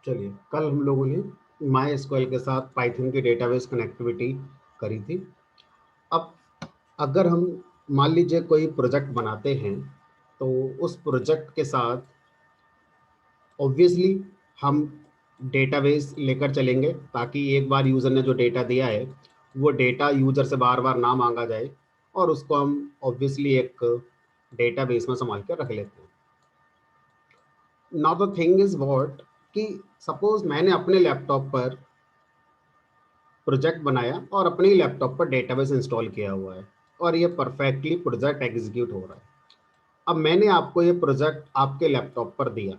चलिए, कल हम लोगों ने MySQL के साथ पाइथन की डेटाबेस कनेक्टिविटी करी थी। अब अगर हम मान लीजिए कोई प्रोजेक्ट बनाते हैं, तो उस प्रोजेक्ट के साथ ऑब्वियसली हम डेटाबेस लेकर चलेंगे, ताकि एक बार यूज़र ने जो डेटा दिया है, वो डेटा यूज़र से बार-बार ना माँगा जाए और उसको हम ऑब्वियसली एक डेटाबेस में सँभाल के रख लेते हैं। Now the thing is what कि सपोज़ मैंने अपने लैपटॉप पर प्रोजेक्ट बनाया और अपने ही लैपटॉप पर डेटाबेस इंस्टॉल किया हुआ है और ये परफेक्टली प्रोजेक्ट एग्जीक्यूट हो रहा है। अब मैंने आपको ये प्रोजेक्ट आपके लैपटॉप पर दिया,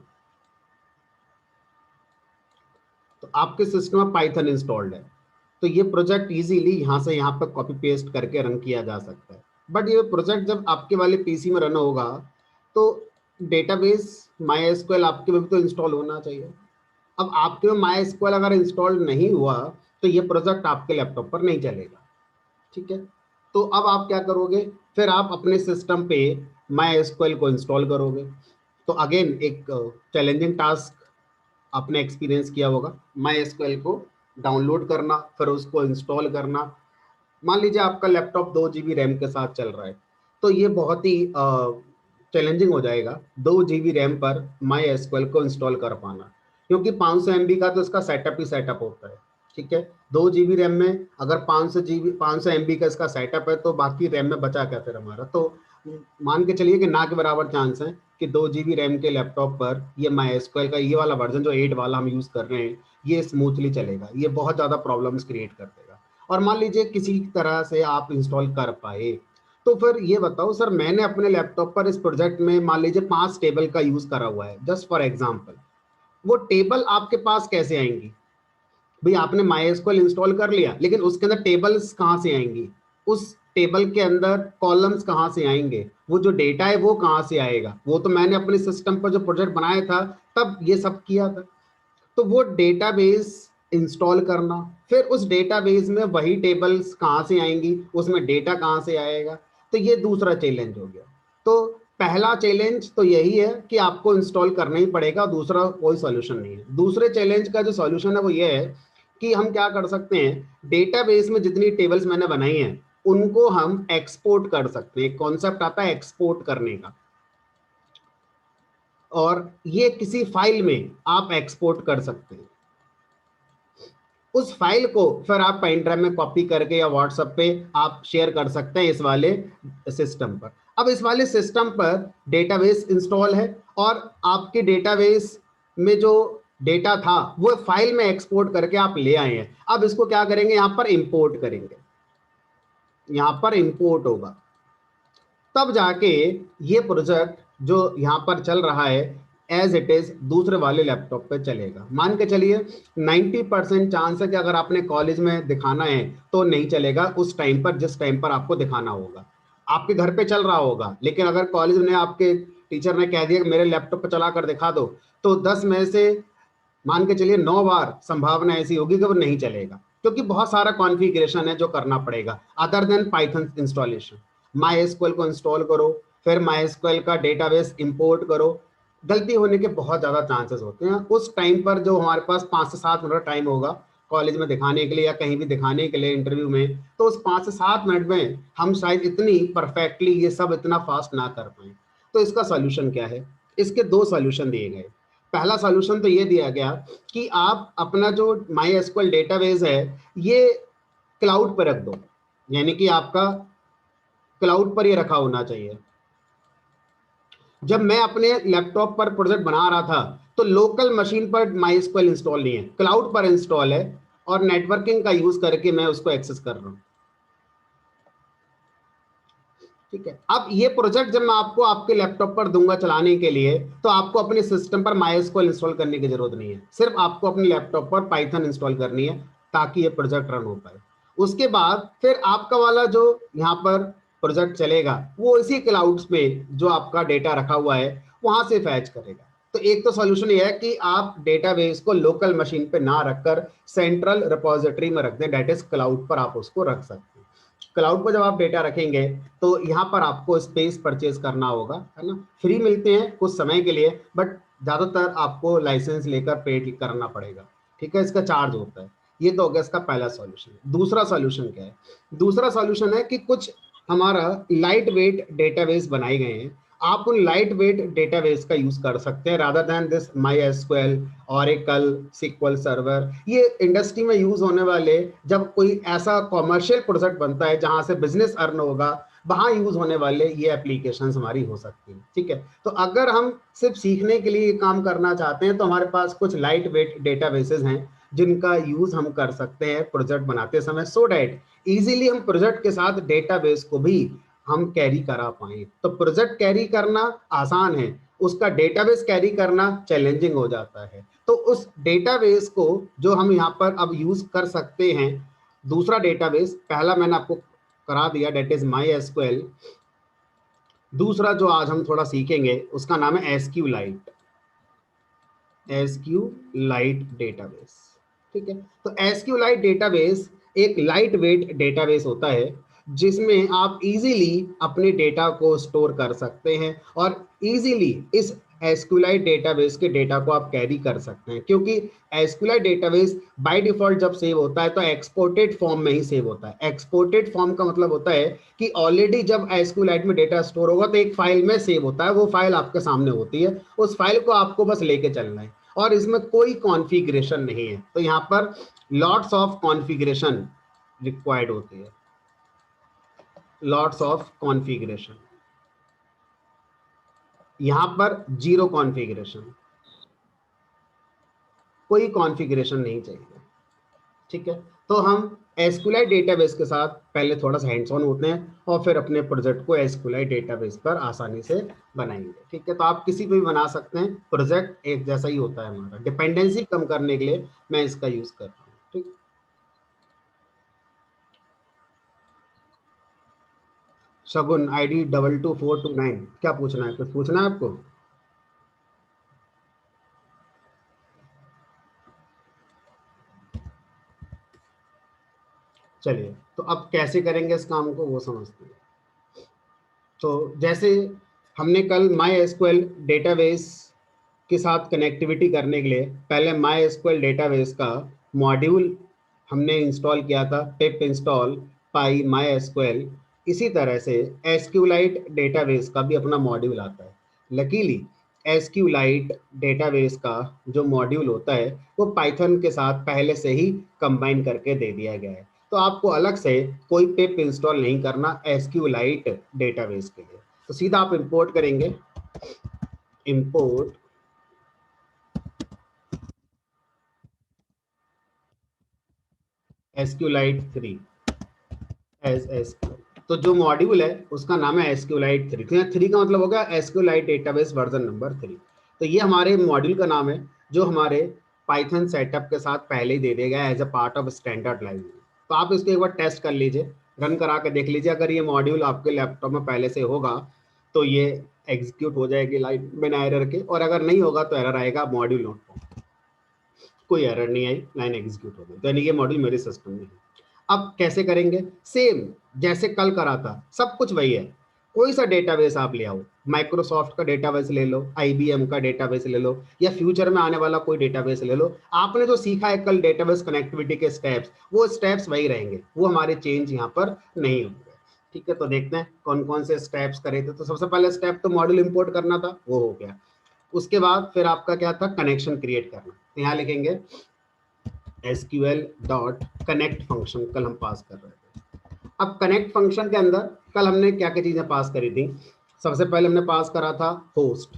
तो आपके सिस्टम में पाइथन इंस्टॉल्ड है, तो ये प्रोजेक्ट इजीली यहाँ से यहाँ पर कॉपी पेस्ट करके रन किया जा सकता है। बट ये प्रोजेक्ट जब आपके वाले पीसी में रन होगा, तो डेटाबेस MySQL आपके में भी तो इंस्टॉल होना चाहिए। अब आपके में MySQL अगर इंस्टॉल नहीं हुआ, तो ये प्रोजेक्ट आपके लैपटॉप पर नहीं चलेगा। ठीक है, तो अब आप क्या करोगे, फिर आप अपने सिस्टम पे MySQL को इंस्टॉल करोगे। तो अगेन एक चैलेंजिंग टास्क आपने एक्सपीरियंस किया होगा, MySQL को डाउनलोड करना, फिर उसको इंस्टॉल करना। मान लीजिए आपका लैपटॉप 2 GB रैम के साथ चल रहा है, तो ये बहुत ही चैलेंजिंग हो जाएगा 2 GB रैम पर MySQL को इंस्टॉल कर पाना, क्योंकि 500 MB का तो इसका सेटअप ही सेटअप होता है। ठीक है, 2 GB रैम में अगर 500 MB का इसका सेटअप है, तो बाकी रैम में बचा क्या फिर हमारा। तो मान के चलिए कि ना के बराबर चांस है कि 2 GB रैम के लैपटॉप पर ये MySQL का ये वाला वर्जन जो 8 वाला हम यूज़ कर रहे हैं, ये स्मूथली चलेगा। ये बहुत ज़्यादा प्रॉब्लम्स क्रिएट कर देगा। और मान लीजिए किसी तरह से आप इंस्टॉल कर पाए, तो फिर ये बताओ सर, मैंने अपने लैपटॉप पर इस प्रोजेक्ट में मान लीजिए 5 टेबल का यूज़ करा हुआ है, जस्ट फॉर एग्जाम्पल। वो टेबल आपके पास कैसे आएंगी? भाई आपने MySQL इंस्टॉल कर लिया, लेकिन उसके अंदर टेबल्स कहाँ से आएंगी? उस टेबल के अंदर कॉलम्स कहाँ से आएंगे? वो जो डेटा है वो कहाँ से आएगा? वो तो मैंने अपने सिस्टम पर जो प्रोजेक्ट बनाया था तब ये सब किया था। तो वो डेटाबेस इंस्टॉल करना, फिर उस डेटाबेस में वही टेबल्स कहाँ से आएंगी, उसमें डेटा कहाँ से आएगा, तो ये दूसरा चैलेंज हो गया। तो पहला चैलेंज तो यही है कि आपको इंस्टॉल करना ही पड़ेगा, दूसरा कोई सॉल्यूशन नहीं है। दूसरे चैलेंज का जो सॉल्यूशन है वो ये है कि हम क्या कर सकते हैं, डेटाबेस में जितनी टेबल्स मैंने बनाई हैं उनको हम एक्सपोर्ट कर सकते हैं। कॉन्सेप्ट आता है एक्सपोर्ट करने का, और ये किसी फाइल में आप एक्सपोर्ट कर सकते हैं। उस फाइल को फिर आप पेन ड्राइव में कॉपी करके या व्हाट्सएप पे आप शेयर कर सकते हैं इस वाले सिस्टम पर। अब इस वाले सिस्टम पर डेटाबेस इंस्टॉल है और आपके डेटाबेस में जो डेटा था वो फाइल में एक्सपोर्ट करके आप ले आए हैं। अब इसको क्या करेंगे, यहां पर इंपोर्ट करेंगे, यहां पर इंपोर्ट होगा, तब जाके ये प्रोजेक्ट जो यहाँ पर चल रहा है एज इट इज दूसरे वाले लैपटॉप पे चलेगा। मान के चलिए 90% चांस है कि अगर आपने कॉलेज में दिखाना है तो नहीं चलेगा उस टाइम पर, जिस टाइम पर आपको दिखाना होगा। आपके घर पे चल रहा होगा, लेकिन अगर कॉलेज ने आपके टीचर ने कह दिया कि मेरे लैपटॉप पर चला कर दिखा दो, तो 10 में से मान के चलिए 9 बार संभावना ऐसी होगी कि वो नहीं चलेगा, क्योंकि बहुत सारा कॉन्फ़िगरेशन है जो करना पड़ेगा other than Python installation. MySQL को इंस्टॉल करो, फिर MySQL का डेटाबेस इंपोर्ट करो। गलती होने के बहुत ज़्यादा चांसेस होते हैं। उस टाइम पर जो हमारे पास 5 से 7 मिनट टाइम होगा कॉलेज में दिखाने के लिए या कहीं भी दिखाने के लिए इंटरव्यू में, तो उस 5 से 7 मिनट में हम शायद इतनी परफेक्टली ये सब इतना फास्ट ना कर पाए। तो इसका सॉल्यूशन क्या है? इसके 2 सॉल्यूशन दिए गए। पहला सॉल्यूशन तो ये दिया गया कि आप अपना जो MySQL डेटाबेस है ये क्लाउड पर रख दो, यानी कि आपका क्लाउड पर ये रखा होना चाहिए। जब मैं अपने लैपटॉप पर प्रोजेक्ट बना रहा था, तो लोकल मशीन पर MySQL इंस्टॉल नहीं है, क्लाउड पर इंस्टॉल है और नेटवर्किंग का यूज करके मैं उसको एक्सेस कर रहा हूं। ठीक है, अब ये प्रोजेक्ट जब मैं आपको आपके लैपटॉप पर दूंगा चलाने के लिए, तो आपको अपने सिस्टम पर MySQL इंस्टॉल करने की जरूरत नहीं है, सिर्फ आपको अपने लैपटॉप पर पाइथन इंस्टॉल करनी है ताकि ये प्रोजेक्ट रन हो पाए। उसके बाद फिर आपका वाला जो यहाँ पर प्रोजेक्ट चलेगा वो इसी क्लाउड्स में जो आपका डेटा रखा हुआ है वहां से फैच करेगा। तो एक तो सॉल्यूशन ये है कि आप डेटाबेस को लोकल मशीन पे ना रखकर सेंट्रल रिपोजिटरी में रख दें, दैट इज क्लाउड पर आप उसको रख सकते हैं। क्लाउड पर जब आप डेटा रखेंगे तो यहाँ पर आपको स्पेस परचेज करना होगा, है ना। फ्री मिलते हैं कुछ समय के लिए, बट ज्यादातर आपको लाइसेंस लेकर पेड करना पड़ेगा, ठीक है, इसका चार्ज होता है। ये तो हो गया इसका पहला सॉल्यूशन। दूसरा सॉल्यूशन क्या है? दूसरा सॉल्यूशन है कि कुछ हमारा लाइट वेट डेटाबेस बनाए गए हैं, आप उन लाइट वेट डेटाबेस का यूज कर सकते हैं rather than this MySQL, Oracle, SQL server. ये इंडस्ट्री में यूज होने वाले, जब कोई ऐसा कॉमर्शियल प्रोजेक्ट बनता है जहां से बिजनेस अर्न होगा, वहां यूज होने वाले ये एप्लीकेशंस हमारी हो सकती है, ठीक है। तो अगर हम सिर्फ सीखने के लिए काम करना चाहते हैं तो हमारे पास कुछ लाइट वेट डेटाबेसेस हैं जिनका यूज हम कर सकते हैं प्रोजेक्ट बनाते समय, सो डैट इजीली हम प्रोजेक्ट के साथ डेटाबेस को भी हम कैरी करा पाए। तो प्रोजेक्ट कैरी करना आसान है, उसका डेटाबेस कैरी करना चैलेंजिंग हो जाता है। तो उस डेटाबेस को जो हम यहाँ पर अब यूज कर सकते हैं, दूसरा डेटाबेस, पहला मैंने आपको करा दिया, डेट इज माई एसक्यूएल। दूसरा जो आज हम थोड़ा सीखेंगे उसका नाम है एसक्यूलाइट, एसक्यूलाइट डेटाबेस, ठीक है। तो एसक्यूलाइट डेटाबेस एक लाइट वेट डेटाबेस होता है जिसमें आप इजीली अपने डेटा को स्टोर कर सकते हैं और इजीली इस एसक्यूलाइट डेटाबेस के डेटा को आप कैरी कर सकते हैं, क्योंकि एसक्यूलाइट डेटाबेस बाय डिफॉल्ट जब सेव होता है तो एक्सपोर्टेड फॉर्म में ही सेव होता है। एक्सपोर्टेड फॉर्म का मतलब होता है कि ऑलरेडी जब एसक्यूलाइट में डेटा स्टोर होगा तो एक फाइल में सेव होता है, वो फाइल आपके सामने होती है, उस फाइल को आपको बस लेके चलना है और इसमें कोई कॉन्फ़िगरेशन नहीं है। तो यहाँ पर लॉट्स ऑफ कॉन्फ़िगरेशन रिक्वायर्ड होती है, लॉट्स ऑफ कॉन्फ़िगरेशन। यहाँ पर जीरो कॉन्फ़िगरेशन, कोई कॉन्फ़िगरेशन नहीं चाहिए, ठीक है। तो हम एसक्यूएलाइट डेटाबेस के साथ पहले थोड़ा सा हैंड्स ऑन होते हैं और फिर अपने प्रोजेक्ट को एसक्यूएलाइट डेटाबेस पर आसानी से बनाएंगे, ठीक है। तो आप किसी पे भी बना सकते हैं, प्रोजेक्ट एक जैसा ही होता है हमारा। डिपेंडेंसी कम करने के लिए मैं इसका यूज कर रहा हूँ, ठीक। शगुन ID 22429, क्या पूछना है, कुछ पूछना है आपको? चलिए, तो अब कैसे करेंगे इस काम को वो समझते हैं। तो जैसे हमने कल माई एसक्यूएल डेटाबेस के साथ कनेक्टिविटी करने के लिए पहले माई एसक्यूएल डेटाबेस का मॉड्यूल हमने इंस्टॉल किया था, पिप इंस्टॉल पाई माई एसक्यूएल। इसी तरह से एसक्यूलाइट डेटाबेस का भी अपना मॉड्यूल आता है। लकीली एसक्यूलाइट डेटाबेस का जो मॉड्यूल होता है वो पाइथन के साथ पहले से ही कंबाइन करके दे दिया गया है, तो आपको अलग से कोई पिप इंस्टॉल नहीं करना एसक्यूलाइट डेटाबेस के लिए। तो सीधा आप इंपोर्ट करेंगे, इंपोर्ट एसक्यूलाइट 3 एज एसक्यूएल। तो जो मॉड्यूल है उसका नाम है एसक्यूलाइट 3। तो यहाँ 3 का मतलब होगा एसक्यूलाइट डेटाबेस वर्जन नंबर 3। तो ये हमारे मॉड्यूल का नाम है जो हमारे पाइथन सेटअप के साथ पहले ही दे दिया गया as a part of standard library. तो आप इसको एक बार टेस्ट कर लीजिए, रन करा के देख लीजिए। अगर ये मॉड्यूल आपके लैपटॉप में पहले से होगा तो ये एग्जीक्यूट हो जाएगी लाइन बिना एरर के, और अगर नहीं होगा तो एरर आएगा मॉड्यूल नोट फाउंड। कोई एरर नहीं आई, लाइन एग्जीक्यूट हो गई, तो यानी ये मॉड्यूल मेरे सिस्टम में है। अब कैसे करेंगे? सेम जैसे कल करा था, सब कुछ वही है। कोई सा डेटाबेस आप ले आओ, माइक्रोसॉफ्ट का डेटाबेस ले लो, IBM का डेटाबेस ले लो, या फ्यूचर में आने वाला कोई डेटाबेस ले लो। आपने जो सीखा है कल डेटाबेस कनेक्टिविटी के स्टेप्स, वो स्टेप्स वही रहेंगे, वो हमारे चेंज यहाँ पर नहीं होंगे, ठीक है। तो देखते हैं कौन कौन से स्टेप्स करे थे। तो सबसे पहले स्टेप तो मॉड्यूल इंपोर्ट करना था, वो हो गया। उसके बाद फिर आपका क्या था, कनेक्शन क्रिएट करना। तो यहाँ लिखेंगे SQL डॉट कनेक्ट फंक्शन, कल हम पास कर रहे थे। अब कनेक्ट फंक्शन के अंदर कल हमने क्या क्या चीजें पास करी थी? सबसे पहले हमने पास करा था होस्ट,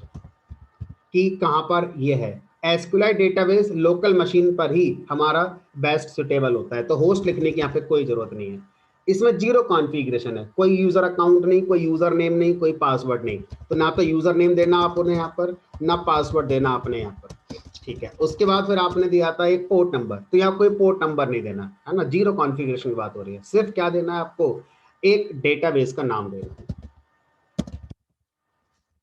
कि कहाँ पर ये है। एसक्यूएलाइट डेटाबेस लोकल मशीन पर ही हमारा बेस्ट सुटेबल होता है, तो होस्ट लिखने की यहाँ पे कोई जरूरत नहीं है। इसमें जीरो कॉन्फ़िगरेशन है, कोई यूजर अकाउंट नहीं, कोई यूजर नेम नहीं, कोई पासवर्ड नहीं। तो ना तो यूजर नेम देना आपने यहाँ पर, ना पासवर्ड देना आपने यहाँ पर, ठीक है। उसके बाद फिर आपने दिया था एक पोर्ट नंबर, तो यहाँ कोई पोर्ट नंबर नहीं देना है ना, जीरो कॉन्फ़िगरेशन की बात हो रही है। सिर्फ क्या देना है आपको, एक डेटाबेस का नाम देना है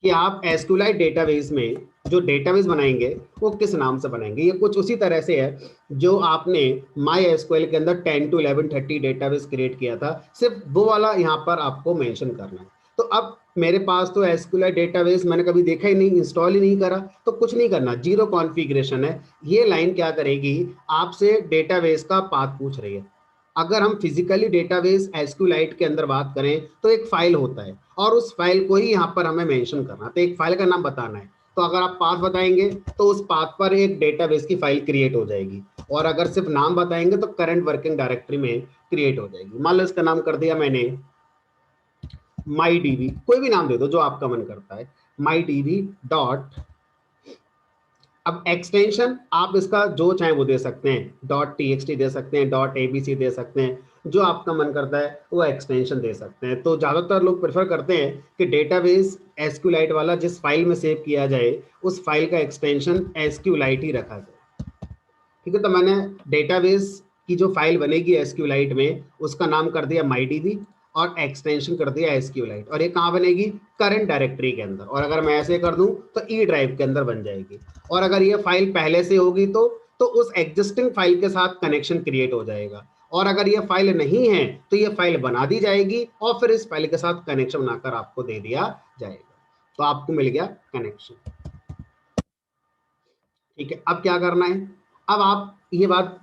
कि आप एसक्यूएलाइट डेटाबेस में जो डेटाबेस बनाएंगे वो किस नाम से बनाएंगे। ये कुछ उसी तरह से है जो आपने माई एसक्यूएल के अंदर 10 to 11 30 डेटाबेस क्रिएट किया था, सिर्फ वो वाला यहाँ पर आपको मेंशन करना है। तो अब मेरे पास तो एसक्यूएल डेटाबेस मैंने कभी देखा ही नहीं, इंस्टॉल ही नहीं करा, तो कुछ नहीं करना, जीरो कॉन्फ़िगरेशन है। ये लाइन क्या करेगी, आपसे डेटाबेस का पाथ पूछ रही है। अगर हम फिजिकली डेटाबेस एसक्यूएलाइट के अंदर बात करें तो एक फाइल होता है और उस फाइल को ही यहाँ पर हमें मेंशन करना, तो एक फाइल का नाम बताना है। तो अगर आप पाथ बताएंगे तो उस पाथ पर एक डेटाबेस की फाइल क्रिएट हो जाएगी, और अगर सिर्फ नाम बताएंगे तो करंट वर्किंग डायरेक्टरी में क्रिएट हो जाएगी। मान लो इसका नाम कर दिया मैंने माई डीबी, कोई भी नाम दे दो जो आपका मन करता है, माई डीबी डॉट, अब एक्सटेंशन आप इसका जो चाहे वो दे सकते हैं, डॉट टीएक्सटी दे सकते हैं, डॉट एबीसी दे सकते हैं, जो आपका मन करता है वो एक्सटेंशन दे सकते हैं। तो ज़्यादातर लोग प्रेफर करते हैं कि डेटाबेस एसक्यूलाइट वाला जिस फाइल में सेव किया जाए उस फाइल का एक्सटेंशन एसक्यूलाइट ही रखा जाए। ठीक है, तो मैंने डेटाबेस की जो फाइल बनेगी एसक्यूलाइट में उसका नाम कर दिया माई डीबी और एक्सटेंशन कर दिया एसक्यूलाइट, और ये कहाँ बनेगी, करंट डायरेक्टरी के अंदर। और अगर मैं ऐसे कर दूं तो ई ड्राइव के अंदर बन जाएगी। और अगर ये फाइल पहले से होगी तो उस एग्जिस्टिंग फाइल के साथ कनेक्शन क्रिएट हो जाएगा, और अगर ये फाइल नहीं है तो ये फाइल बना दी जाएगी और फिर इस फाइल के साथ कनेक्शन बनाकर आपको दे दिया जाएगा। तो आपको मिल गया कनेक्शन। ठीक है, अब क्या करना है, अब आप ये बात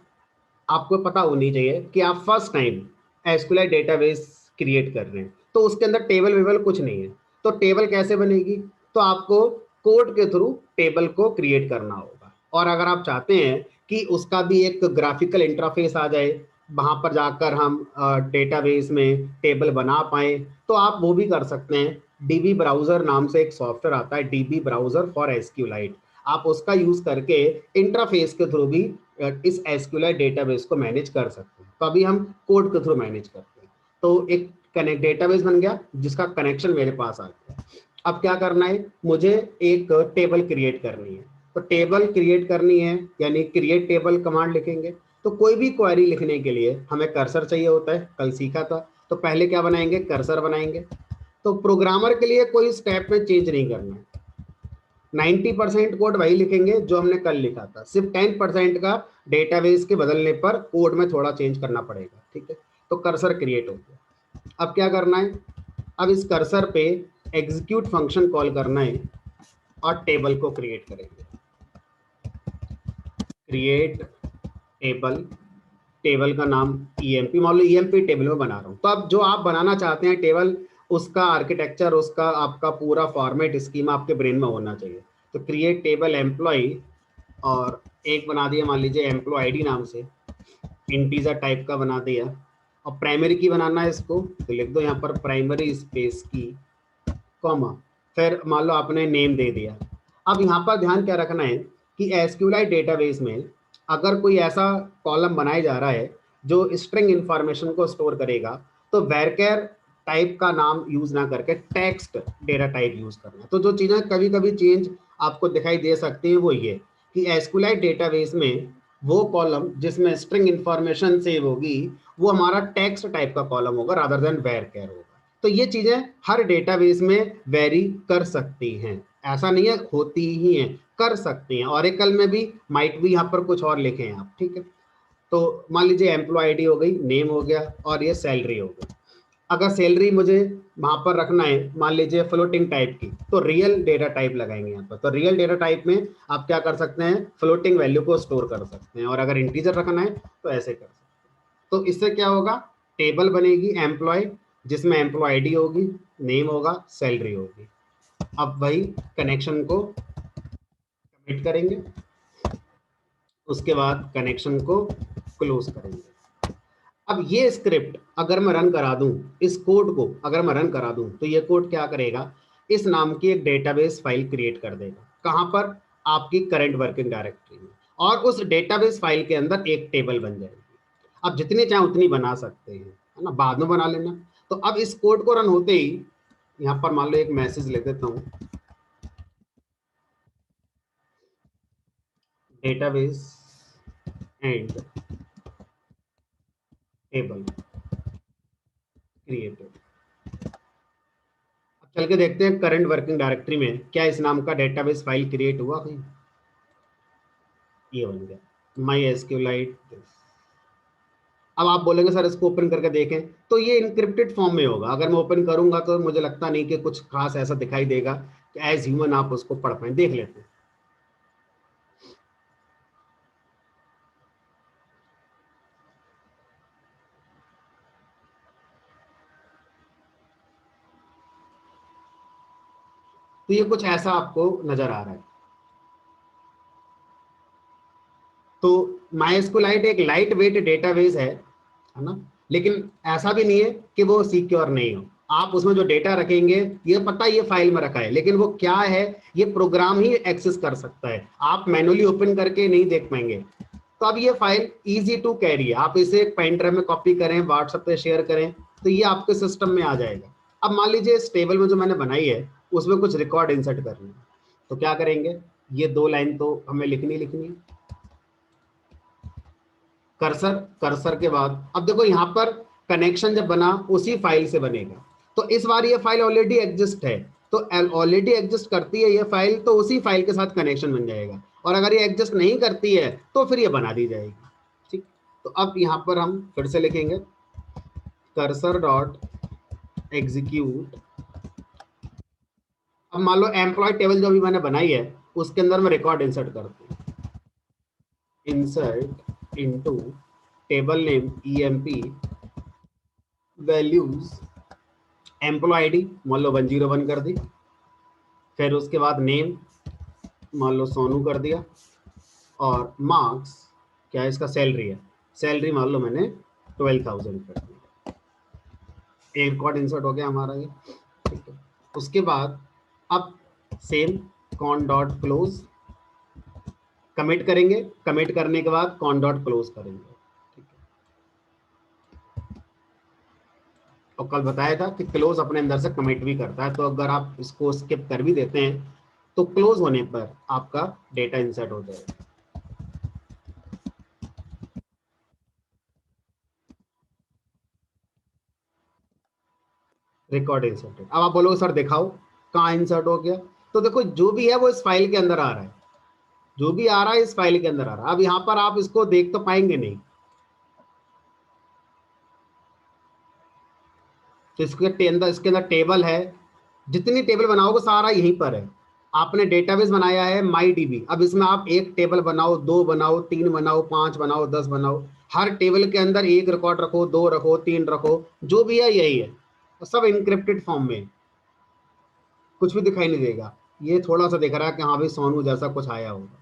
आपको पता होनी चाहिए कि आप first time SQL database create कर रहे हैं तो उसके अंदर टेबल वेबल कुछ नहीं है। तो टेबल कैसे बनेगी, तो आपको कोड के थ्रू टेबल को क्रिएट करना होगा। और अगर आप चाहते हैं कि उसका भी एक ग्राफिकल इंटरफेस आ जाए, वहां पर जाकर हम डेटाबेस में टेबल बना पाए, तो आप वो भी कर सकते हैं। डीबी ब्राउजर नाम से एक सॉफ्टवेयर आता है, डीबी ब्राउजर फॉर एसक्यूएलाइट, आप उसका यूज करके इंटरफेस के थ्रू भी इस एसक्यूएल डेटाबेस को मैनेज कर सकते हैं। तो अभी हम कोड के थ्रू मैनेज करते हैं। तो एक कनेक्ट डेटाबेस बन गया जिसका कनेक्शन मेरे पास आ गया। अब क्या करना है, मुझे एक टेबल क्रिएट करनी है। तो टेबल क्रिएट करनी है यानी क्रिएट टेबल कमांड लिखेंगे। तो कोई भी क्वेरी लिखने के लिए हमें कर्सर चाहिए होता है, कल सीखा था। तो पहले क्या बनाएंगे, कर्सर बनाएंगे। तो प्रोग्रामर के लिए कोई स्टेप में चेंज नहीं करना है, 90% कोड वही लिखेंगे जो हमने कल लिखा था, सिर्फ 10% का डेटाबेस के बदलने पर कोड में थोड़ा चेंज करना पड़ेगा। ठीक है, तो कर्सर क्रिएट हो गया। अब क्या करना है, अब इस कर्सर पे एग्जीक्यूट फंक्शन कॉल करना है और टेबल को क्रिएट करेंगे। क्रिएट टेबल, टेबल का नाम ईएमपी, मान लो ईएमपी टेबल में बना रहा हूँ। तो अब जो आप बनाना चाहते हैं टेबल, उसका आर्किटेक्चर, उसका आपका पूरा फॉर्मेट स्कीमा आपके ब्रेन में होना चाहिए। तो क्रिएट टेबल एम्प्लॉय, और एक बना दिया मान लीजिए एम्प्लॉय आईडी नाम से, इंटीजर टाइप का बना दिया। और प्राइमरी की बनाना है इसको, तो लिख दो यहाँ पर प्राइमरी स्पेस की कॉमा, फिर मान लो आपने नेम दे दिया। अब यहाँ पर ध्यान क्या रखना है कि एसक्यूएल डेटाबेस में अगर कोई ऐसा कॉलम बनाया जा रहा है जो स्ट्रिंग इंफॉर्मेशन को स्टोर करेगा, तो वेरकेर टाइप का नाम यूज ना करके टेक्स्ट डेटा टाइप यूज करना। तो जो चीजें कभी कभी चेंज आपको दिखाई दे सकती हैं वो ये कि एसक्यूएल डेटाबेस में वो कॉलम जिसमें स्ट्रिंग इंफॉर्मेशन सेव होगी वो हमारा टेक्स्ट टाइप का कॉलम होगा रादर देन वेरकेर होगा। तो ये चीजें हर डेटाबेस में वेरी कर सकती हैं, ऐसा नहीं है, होती ही हैं, कर सकती हैं। ऑरेकल में भी माइट भी यहाँ पर कुछ और लिखे हैं आप। ठीक है, तो मान लीजिए एम्प्लॉय आईडी हो गई, नेम हो गया, और ये सैलरी हो गई। अगर सैलरी मुझे वहां पर रखना है मान लीजिए फ्लोटिंग टाइप की, तो रियल डेटा टाइप लगाएंगे यहाँ पर। तो रियल डेटा टाइप में आप क्या कर सकते हैं, फ्लोटिंग वैल्यू को स्टोर कर सकते हैं। और अगर इंटीजर रखना है तो ऐसे कर सकते हैं। तो इससे क्या होगा, टेबल बनेगी एम्प्लॉय जिसमें एम्प्लॉय आईडी होगी, नेम होगा, सैलरी होगी। अब वही कनेक्शन को कमिट करेंगे, उसके बाद कनेक्शन को क्लोज करेंगे। अब ये स्क्रिप्ट अगर मैं रन करा दूं, इस कोड को अगर मैं रन करा दूं, तो ये कोड क्या करेगा, इस नाम की एक डेटाबेस फाइल क्रिएट कर देगा। कहां पर, आपकी करंट वर्किंग डायरेक्टरी में, और उस डेटाबेस फाइल के अंदर एक टेबल बन जाएगी। आप जितनी चाहे उतनी बना सकते हैं, है ना, बाद में बना लेना। तो अब इस कोड को रन होते ही यहाँ पर मान लो एक मैसेज लिख देता हूँ, डेटाबेस एंड टेबल क्रिएटेड। अब चल के देखते हैं करंट वर्किंग डायरेक्टरी में क्या इस नाम का डेटाबेस फाइल क्रिएट हुआ कहीं। ये बन गया माई एसक्यूएलाइट। अब आप बोलेंगे सर इसको ओपन करके देखें, तो ये इनक्रिप्टेड फॉर्म में होगा। अगर मैं ओपन करूंगा तो मुझे लगता नहीं कि कुछ खास ऐसा दिखाई देगा कि एज ह्यूमन आप उसको पढ़ पाए। देख लेते हैं। तो ये कुछ ऐसा आपको नजर आ रहा है। तो MySQLite एक लाइट वेट डेटाबेस है ना, लेकिन ऐसा भी नहीं है कि वो सिक्योर नहीं हो। आप उसमें जो डेटा रखेंगे, ये पता ये फाइल में रखा है, लेकिन वो क्या है ये प्रोग्राम ही एक्सेस कर सकता है, आप मैनुअली ओपन करके नहीं देख पाएंगे। तो अब ये फाइल इजी टू कैरी है, आप इसे एक पेन ड्राइव में कॉपी करें, व्हाट्सएप पे शेयर करें, तो ये आपके सिस्टम में आ जाएगा। अब मान लीजिए इस टेबल में जो मैंने बनाई है उसमें कुछ रिकॉर्ड इंसर्ट करना है, तो क्या करेंगे, ये 2 लाइन तो हमें लिखनी है। कर्सर, कर्सर के बाद अब देखो यहाँ पर कनेक्शन जब बना उसी फाइल से बनेगा। तो इस बार ये फाइल ऑलरेडी एग्जिस्ट है, तो ऑलरेडी एग्जिस्ट करती है ये फाइल, तो उसी फाइल के साथ कनेक्शन बन जाएगा। और अगर ये एग्जिस्ट नहीं करती है तो फिर ये बना दी जाएगी। ठीक, तो अब यहाँ पर हम फिर से लिखेंगे कर्सर डॉट एग्जीक्यूट। अब मान लो एम्प्लॉय टेबल जो भी मैंने बनाई है उसके अंदर मैं रिकॉर्ड इंसर्ट करती हूँ, insert into table name emp values employee ID मान लो 101 कर दी, फिर उसके बाद नेम मान लो सोनू कर दिया, और मार्क्स क्या है इसका, सैलरी है, सैलरी मान लो मैंने 12,000 कर दी। एक रिकॉर्ड इंसर्ट हो गया हमारा ये। ठीक है, उसके बाद अब same cone dot close commit करेंगे, कमिट करने के बाद कॉन डॉट क्लोज करेंगे। और कल बताया था कि क्लोज अपने अंदर से कमिट भी करता है, तो अगर आप इसको स्किप कर भी देते हैं तो क्लोज होने पर आपका डेटा इंसर्ट हो जाएगा। Record inserted. अब आप बोलोगे सर दिखाओ कहाँ इंसर्ट हो गया, तो देखो जो भी है वो इस फाइल के अंदर आ रहा है, जो भी आ रहा है इस फाइल के अंदर आ रहा है। अब यहाँ पर आप इसको देख तो पाएंगे नहीं, तो इसके अंदर टेबल है, जितनी टेबल बनाओगे सारा यहीं पर है। आपने डेटाबेस बनाया है माई डीबी, अब इसमें आप एक टेबल बनाओ, 2 बनाओ, 3 बनाओ, 5 बनाओ, 10 बनाओ, हर टेबल के अंदर एक रिकॉर्ड रखो, 2 रखो, 3 रखो, जो भी है यही है, सब इंक्रिप्टेड फॉर्म में, कुछ भी दिखाई नहीं देगा। ये थोड़ा सा दिख रहा है कि हाँ भाई सोनू जैसा कुछ आया होगा।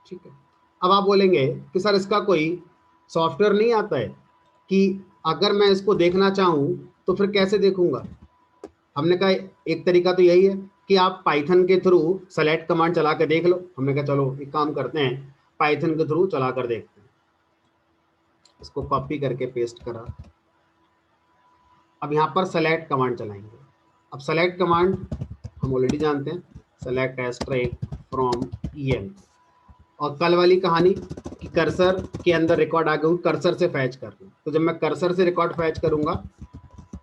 ठीक है, अब आप बोलेंगे कि सर इसका कोई सॉफ्टवेयर नहीं आता है कि अगर मैं इसको देखना चाहूँ तो फिर कैसे देखूंगा। हमने कहा एक तरीका तो यही है कि आप पाइथन के थ्रू सेलेक्ट कमांड चला के देख लो। हमने कहा चलो एक काम करते हैं, पाइथन के थ्रू चला कर देखते हैं। इसको कॉपी करके पेस्ट करा, अब यहाँ पर सेलेक्ट कमांड चलाएंगे। अब सेलेक्ट कमांड हम ऑलरेडी जानते हैं, सेलेक्ट एस्ट्रिक फ्रॉम em। और कल वाली कहानी कि कर्सर के अंदर रिकॉर्ड आ गया, कर्सर से फैच कर लूँ, तो जब मैं कर्सर से रिकॉर्ड फैच करूंगा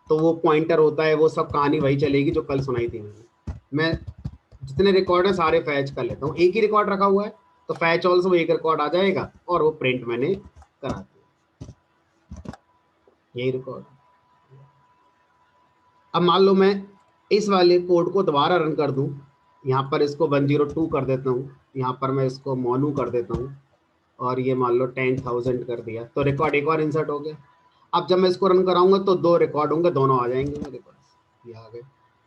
तो वो पॉइंटर होता है, वो सब कहानी वही चलेगी जो कल सुनाई थी मैंने। मैं जितने रिकॉर्ड है सारे फैच कर लेता हूँ, एक ही रिकॉर्ड रखा हुआ है तो फैच ऑल्सो एक रिकॉर्ड आ जाएगा और वो प्रिंट मैंने करा दिया, यही रिकॉर्ड। अब मान लो मैं इस वाले कोड को दोबारा रन कर दूं, यहाँ पर इसको 102 कर देता हूँ, यहाँ पर मैं इसको मोनू कर देता हूँ, और ये मान लो 10,000 कर दिया, तो रिकॉर्ड एक और इंसर्ट हो गया। अब जब मैं इसको रन कराऊंगा तो 2 रिकॉर्ड होंगे, दोनों आ जाएंगे मेरे पास, ये आ गए,